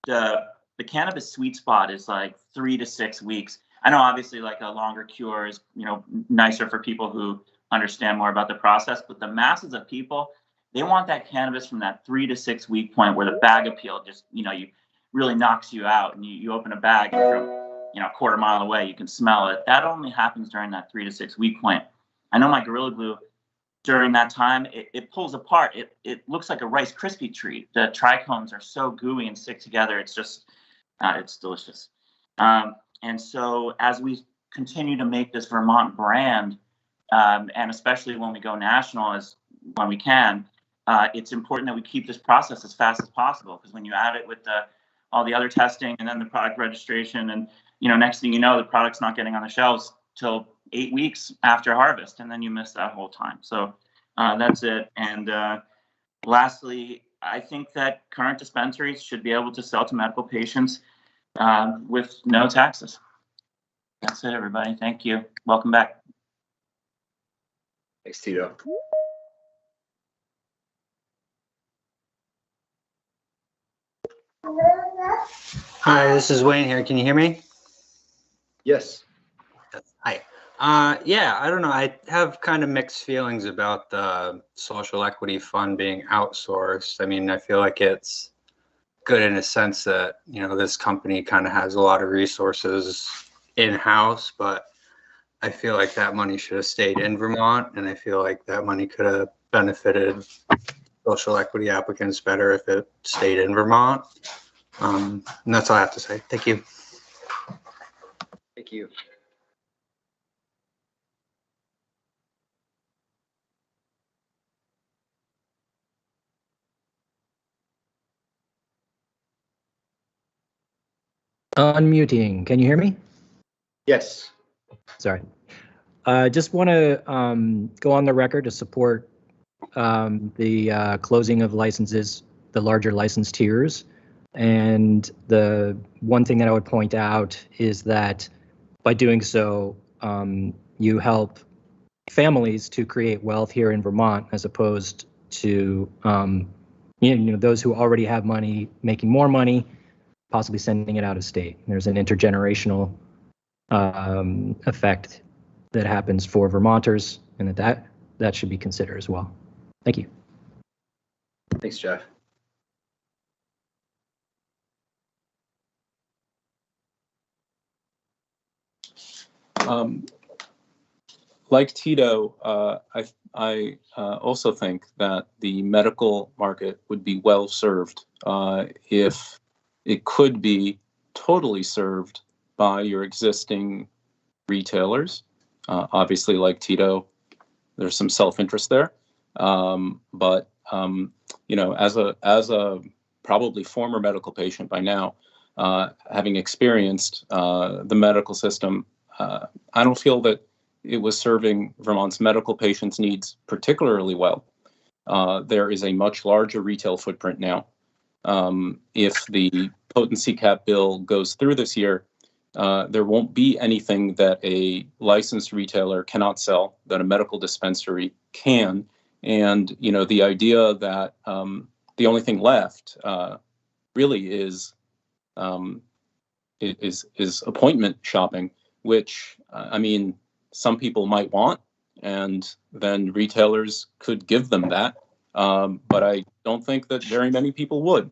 the cannabis sweet spot is like 3 to 6 weeks. I know obviously like a longer cure is, nicer for people who understand more about the process, but the masses of people, they want that cannabis from that 3 to 6 week point where the bag appeal just, you really knocks you out, and you open a bag and from, a quarter mile away, you can smell it. That only happens during that 3 to 6 week point. I know my Gorilla Glue, during that time, it pulls apart. It looks like a Rice Krispie treat. The trichomes are so gooey and stick together. It's just, it's delicious. And so as we continue to make this Vermont brand, and especially when we go national when we can, it's important that we keep this process as fast as possible, because when you add it with all the other testing and then the product registration, and next thing you know, the product's not getting on the shelves till 8 weeks after harvest, and then you miss that whole time. So that's it. And lastly, I think that current dispensaries should be able to sell to medical patients with no taxes. That's it, everybody. Thank you. Welcome back. Thanks, Tito. Hi, this is Wayne here. Can you hear me? Yes. Hi. I don't know. I have kind of mixed feelings about the social equity fund being outsourced. I feel like it's good in a sense that, this company kind of has a lot of resources in-house, but I feel like that money should have stayed in Vermont, and I feel like that money could have benefited social equity applicants better if it stayed in Vermont. And that's all I have to say. Thank you. Thank you. Unmuting. Can you hear me? Yes. Sorry. Just want to go on the record to support the closing of licenses, the larger license tiers. And the one thing that I would point out is that by doing so, you help families to create wealth here in Vermont, as opposed to those who already have money making more money, possibly sending it out of state. There's an intergenerational effect that happens for Vermonters, and that should be considered as well. Thank you. Thanks, Jeff. Like Tito, I also think that the medical market would be well served if it could be totally served by your existing retailers. Obviously, like Tito, there's some self-interest there, but as a probably former medical patient by now, having experienced the medical system, I don't feel that it was serving Vermont's medical patients' needs particularly well. There is a much larger retail footprint now. If the potency cap bill goes through this year, there won't be anything that a licensed retailer cannot sell that a medical dispensary can. And the idea that the only thing left really is appointment shopping, which some people might want, and then retailers could give them that. But I don't think that very many people would.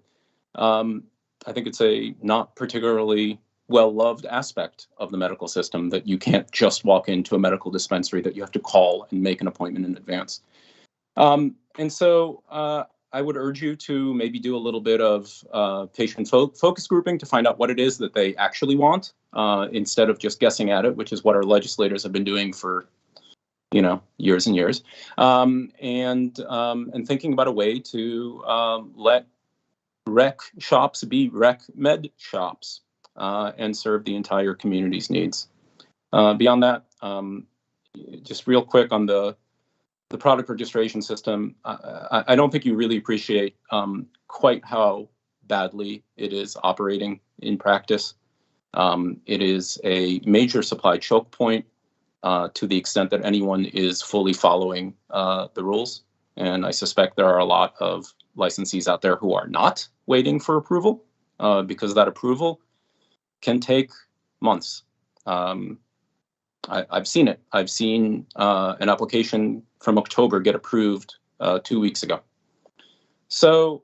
I think it's a not particularly well-loved aspect of the medical system that you can't just walk into a medical dispensary, that you have to call and make an appointment in advance. And so I would urge you to maybe do a little bit of patient focus grouping to find out what it is that they actually want, instead of just guessing at it, which is what our legislators have been doing for years and years, and thinking about a way to let rec shops be rec med shops, and serve the entire community's needs. Beyond that, just real quick on the product registration system, I don't think you really appreciate quite how badly it is operating in practice. It is a major supply choke point to the extent that anyone is fully following the rules. And I suspect there are a lot of licensees out there who are not waiting for approval, because that approval can take months. I've seen it. I've seen an application from October get approved 2 weeks ago. So,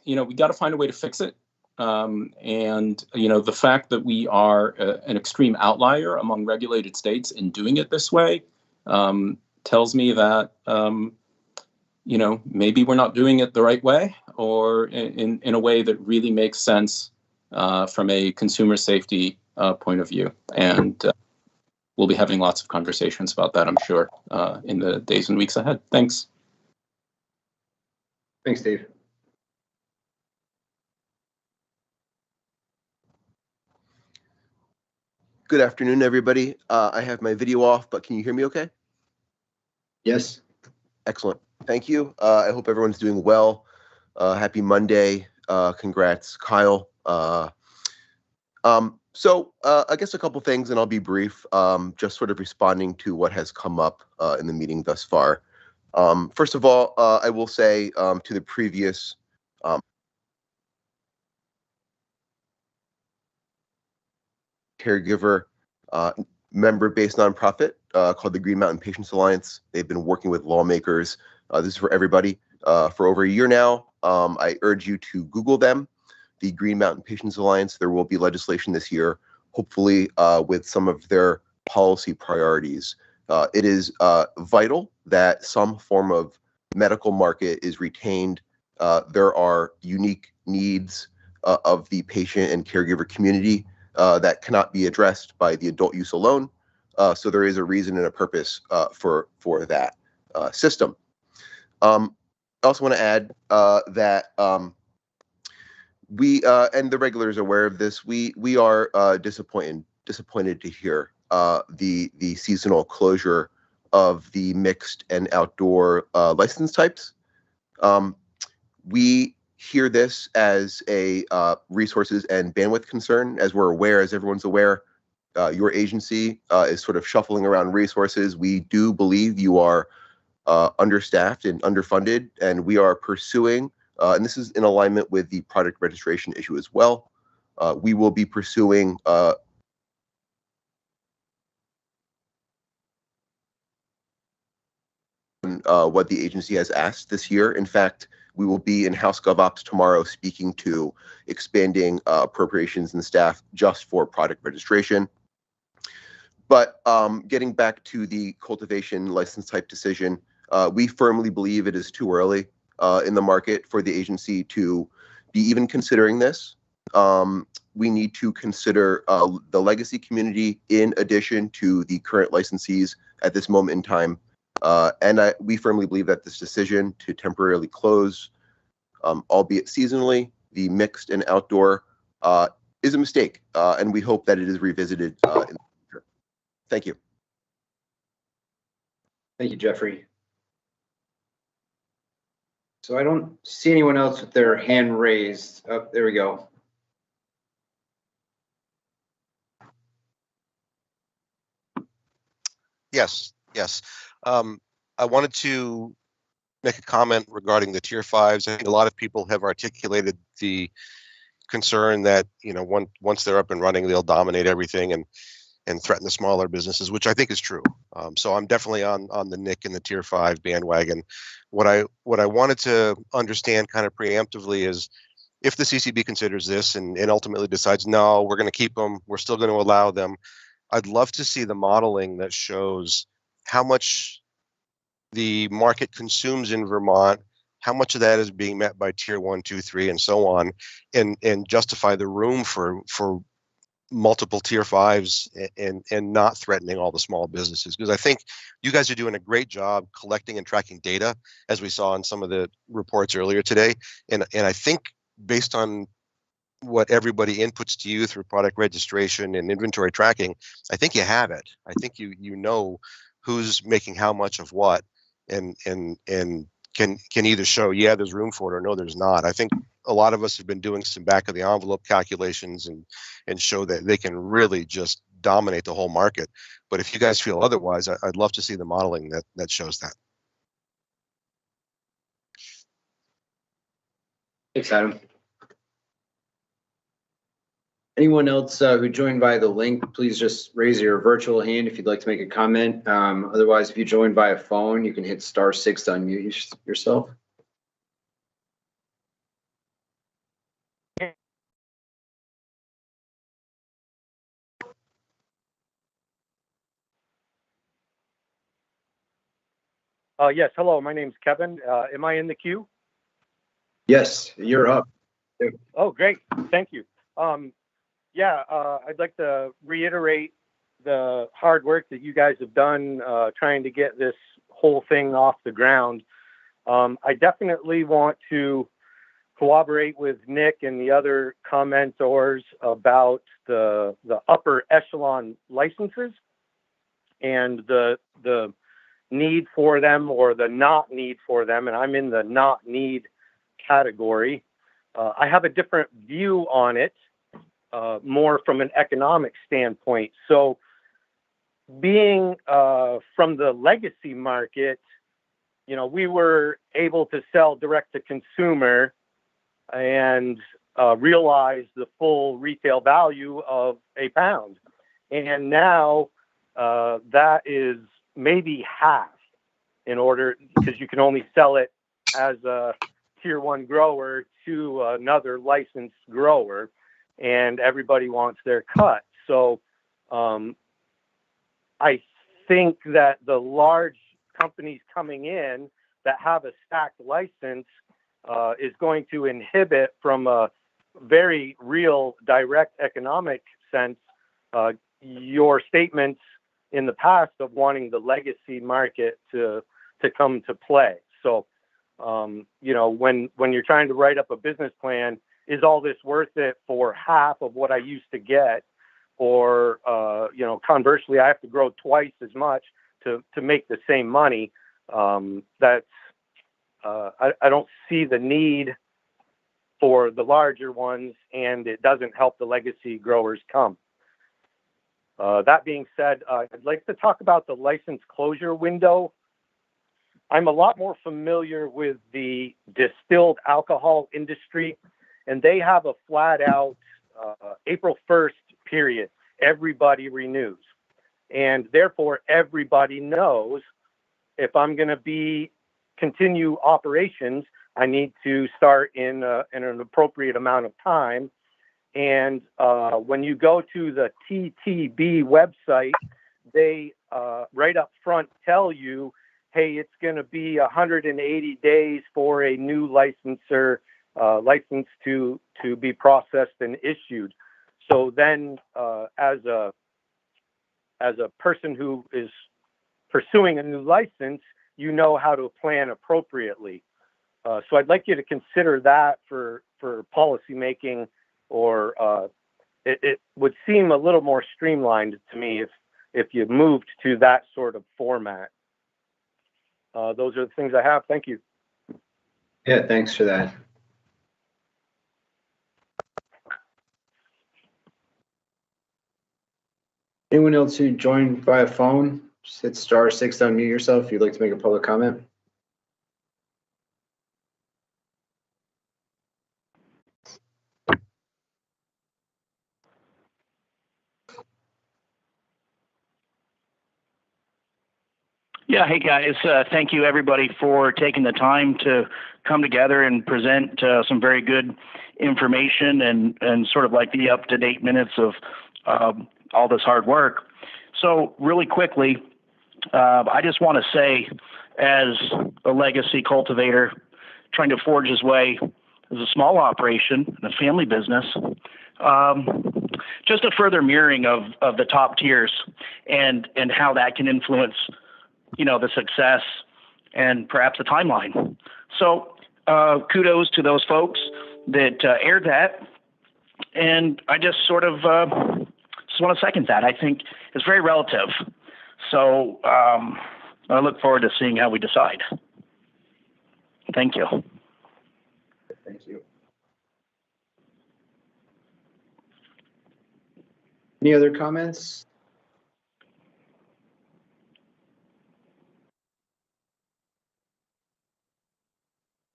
we got to find a way to fix it. And the fact that we are an extreme outlier among regulated states in doing it this way tells me that, maybe we're not doing it the right way, or in a way that really makes sense from a consumer safety point of view. And we'll be having lots of conversations about that, I'm sure, in the days and weeks ahead. Thanks. Thanks, Dave. Good afternoon, everybody. I have my video off, but can you hear me okay? Yes. Excellent. Thank you. I hope everyone's doing well. Happy Monday. Congrats, Kyle. So I guess a couple things, and I'll be brief, just sort of responding to what has come up in the meeting thus far. First of all, I will say to the previous caregiver member-based nonprofit called the Green Mountain Patients Alliance. They've been working with lawmakers. This is for everybody for over a year now. I urge you to Google them, the Green Mountain Patients Alliance. There will be legislation this year, hopefully with some of their policy priorities. It is vital that some form of medical market is retained. There are unique needs of the patient and caregiver community that cannot be addressed by the adult use alone. So there is a reason and a purpose for that system. I also want to add that We and the regulars are aware of this. We are disappointed to hear the seasonal closure of the mixed and outdoor license types. We hear this as a resources and bandwidth concern. As we're aware, as everyone's aware, your agency is sort of shuffling around resources. We do believe you are understaffed and underfunded, and we are pursuing, and this is in alignment with the product registration issue as well. We will be pursuing what the agency has asked this year. In fact, we will be in House GovOps tomorrow speaking to expanding appropriations and staff just for product registration. But getting back to the cultivation license type decision, we firmly believe it is too early in the market for the agency to be even considering this. We need to consider the legacy community in addition to the current licensees at this moment in time. And we firmly believe that this decision to temporarily close, albeit seasonally, the mixed and outdoor is a mistake. And we hope that it is revisited in the future. Thank you. Thank you, Jeffrey. So I don't see anyone else with their hand raised. Oh, there we go. Yes. I wanted to make a comment regarding the tier fives. I think a lot of people have articulated the concern that, once they're up and running, they'll dominate everything and threaten the smaller businesses, which I think is true. So I'm definitely on the Nick and the tier 5 bandwagon. What I wanted to understand kind of preemptively is if the CCB considers this and ultimately decides, no, we're going to keep them, we're still going to allow them, I'd love to see the modeling that shows how much the market consumes in Vermont, how much of that is being met by tier 1, 2, 3, and so on, and justify the room for multiple tier 5s and not threatening all the small businesses. Because I think you guys are doing a great job collecting and tracking data, as we saw in some of the reports earlier today. And I think based on what everybody inputs to you through product registration and inventory tracking, I think you have it. I think you know who's making how much of what, and can either show, yeah, there's room for it, or no, there's not. I think a lot of us have been doing some back of the envelope calculations and show that they can really just dominate the whole market. But if you guys feel otherwise, I'd love to see the modeling that shows that. Thanks, Adam. Anyone else who joined via the link, please just raise your virtual hand if you'd like to make a comment. Otherwise, if you joined via phone, you can hit *6 to unmute yourself. Yes, hello, my name's Kevin. Am I in the queue? Yes, you're up. Oh, great, thank you. I'd like to reiterate the hard work that you guys have done trying to get this whole thing off the ground. I definitely want to cooperate with Nick and the other commentors about the upper echelon licenses and the need for them or the not need for them, and I'm in the not need category. I have a different view on it, more from an economic standpoint. So being from the legacy market, we were able to sell direct to consumer and realize the full retail value of a pound. And now that is maybe half because you can only sell it as a tier 1 grower to another licensed grower, and everybody wants their cut. So I think that the large companies coming in that have a stacked license is going to inhibit, from a very real direct economic sense, your statements in the past of wanting the legacy market to come to play. So when you're trying to write up a business plan, is all this worth it for half of what I used to get? Or, conversely, I have to grow twice as much to make the same money. I don't see the need for the larger ones, and it doesn't help the legacy growers come. That being said, I'd like to talk about the license closure window. I'm a lot more familiar with the distilled alcohol industry, and they have a flat out April 1st period. Everybody renews. And therefore, everybody knows if I'm going to continue operations, I need to start in an appropriate amount of time. And when you go to the TTB website, they right up front tell you, hey, it's going to be 180 days for a new licensor license to be processed and issued. So then as a person who is pursuing a new license, you know how to plan appropriately. So I'd like you to consider that for policy making, or it would seem a little more streamlined to me if you moved to that sort of format. Those are the things I have. Thank you. Yeah, thanks for that. Anyone else who joined via phone, just hit *6 to unmute yourself if you'd like to make a public comment. Yeah, hey guys, thank you everybody for taking the time to come together and present some very good information and sort of like the up-to-date minutes of all this hard work. So really quickly, I just want to say, as a legacy cultivator trying to forge his way as a small operation and a family business, just a further mirroring of the top tiers and how that can influence the success and perhaps the timeline. So kudos to those folks that aired that. And I just sort of just want to second that. I think it's very relative. So I look forward to seeing how we decide. Thank you. Thank you. Any other comments?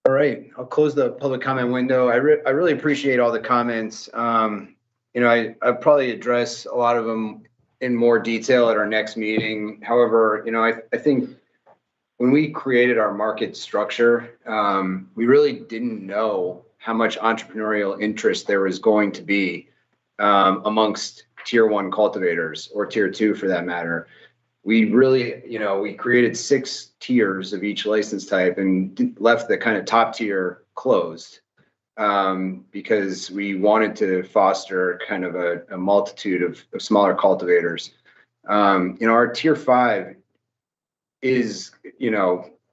All right, I'll close the public comment window. I really appreciate all the comments. I'll probably address a lot of them in more detail at our next meeting. However, I think when we created our market structure, we really didn't know how much entrepreneurial interest there was going to be amongst tier 1 cultivators, or tier 2 for that matter. We really, we created 6 tiers of each license type and left the kind of top tier closed because we wanted to foster kind of a multitude of smaller cultivators. Our tier 5 is,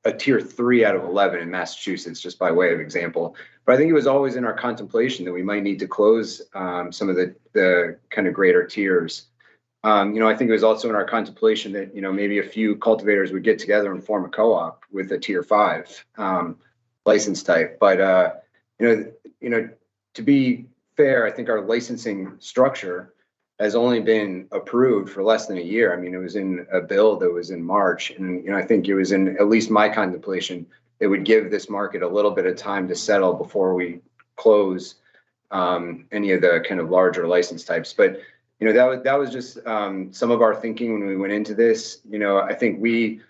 a tier 3 out of 11 in Massachusetts, just by way of example. But I think it was always in our contemplation that we might need to close some of the kind of greater tiers. I think it was also in our contemplation that, maybe a few cultivators would get together and form a co-op with a tier 5 license type. But, to be fair, I think our licensing structure has only been approved for less than a year. I mean, it was in a bill that was in March. And, I think it was in at least my contemplation, it would give this market a little bit of time to settle before we close any of the kind of larger license types. But that was just some of our thinking when we went into this. I think we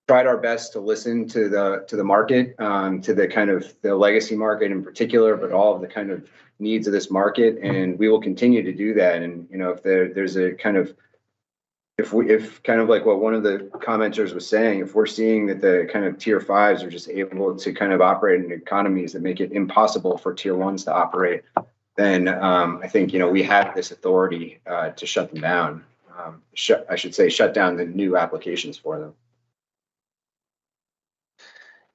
tried our best to listen to the market, to the kind of the legacy market in particular, but all of the kind of needs of this market, and we will continue to do that. And if there's a kind of if kind of like what one of the commenters was saying, if we're seeing that the kind of tier 5s are just able to kind of operate in economies that make it impossible for tier 1s to operate, then I think, we have this authority to shut them down. I should say shut down the new applications for them.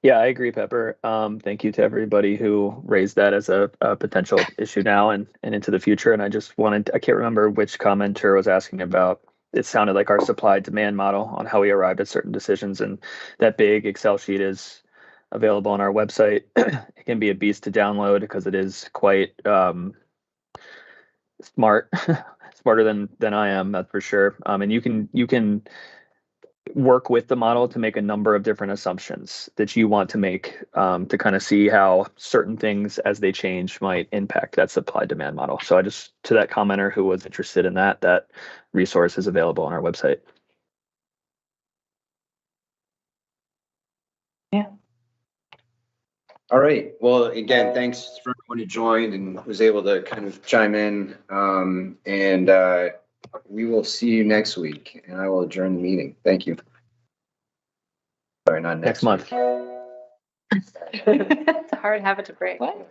Yeah, I agree, Pepper. Thank you to everybody who raised that as a potential issue now and into the future. And I just wanted, I can't remember which commenter was asking about, it sounded like our supply demand model on how we arrived at certain decisions. And that big Excel sheet is available on our website. It can be a beast to download because it is quite smart, smarter than I am, that's for sure. And you can work with the model to make a number of different assumptions that you want to make to kind of see how certain things as they change might impact that supply demand model. So I just, to that commenter who was interested in that resource is available on our website. Yeah. All right. Well, again, thanks for everyone who joined and was able to kind of chime in. And we will see you next week, and I will adjourn the meeting. Thank you. Sorry, not next month. It's a hard habit to break. What?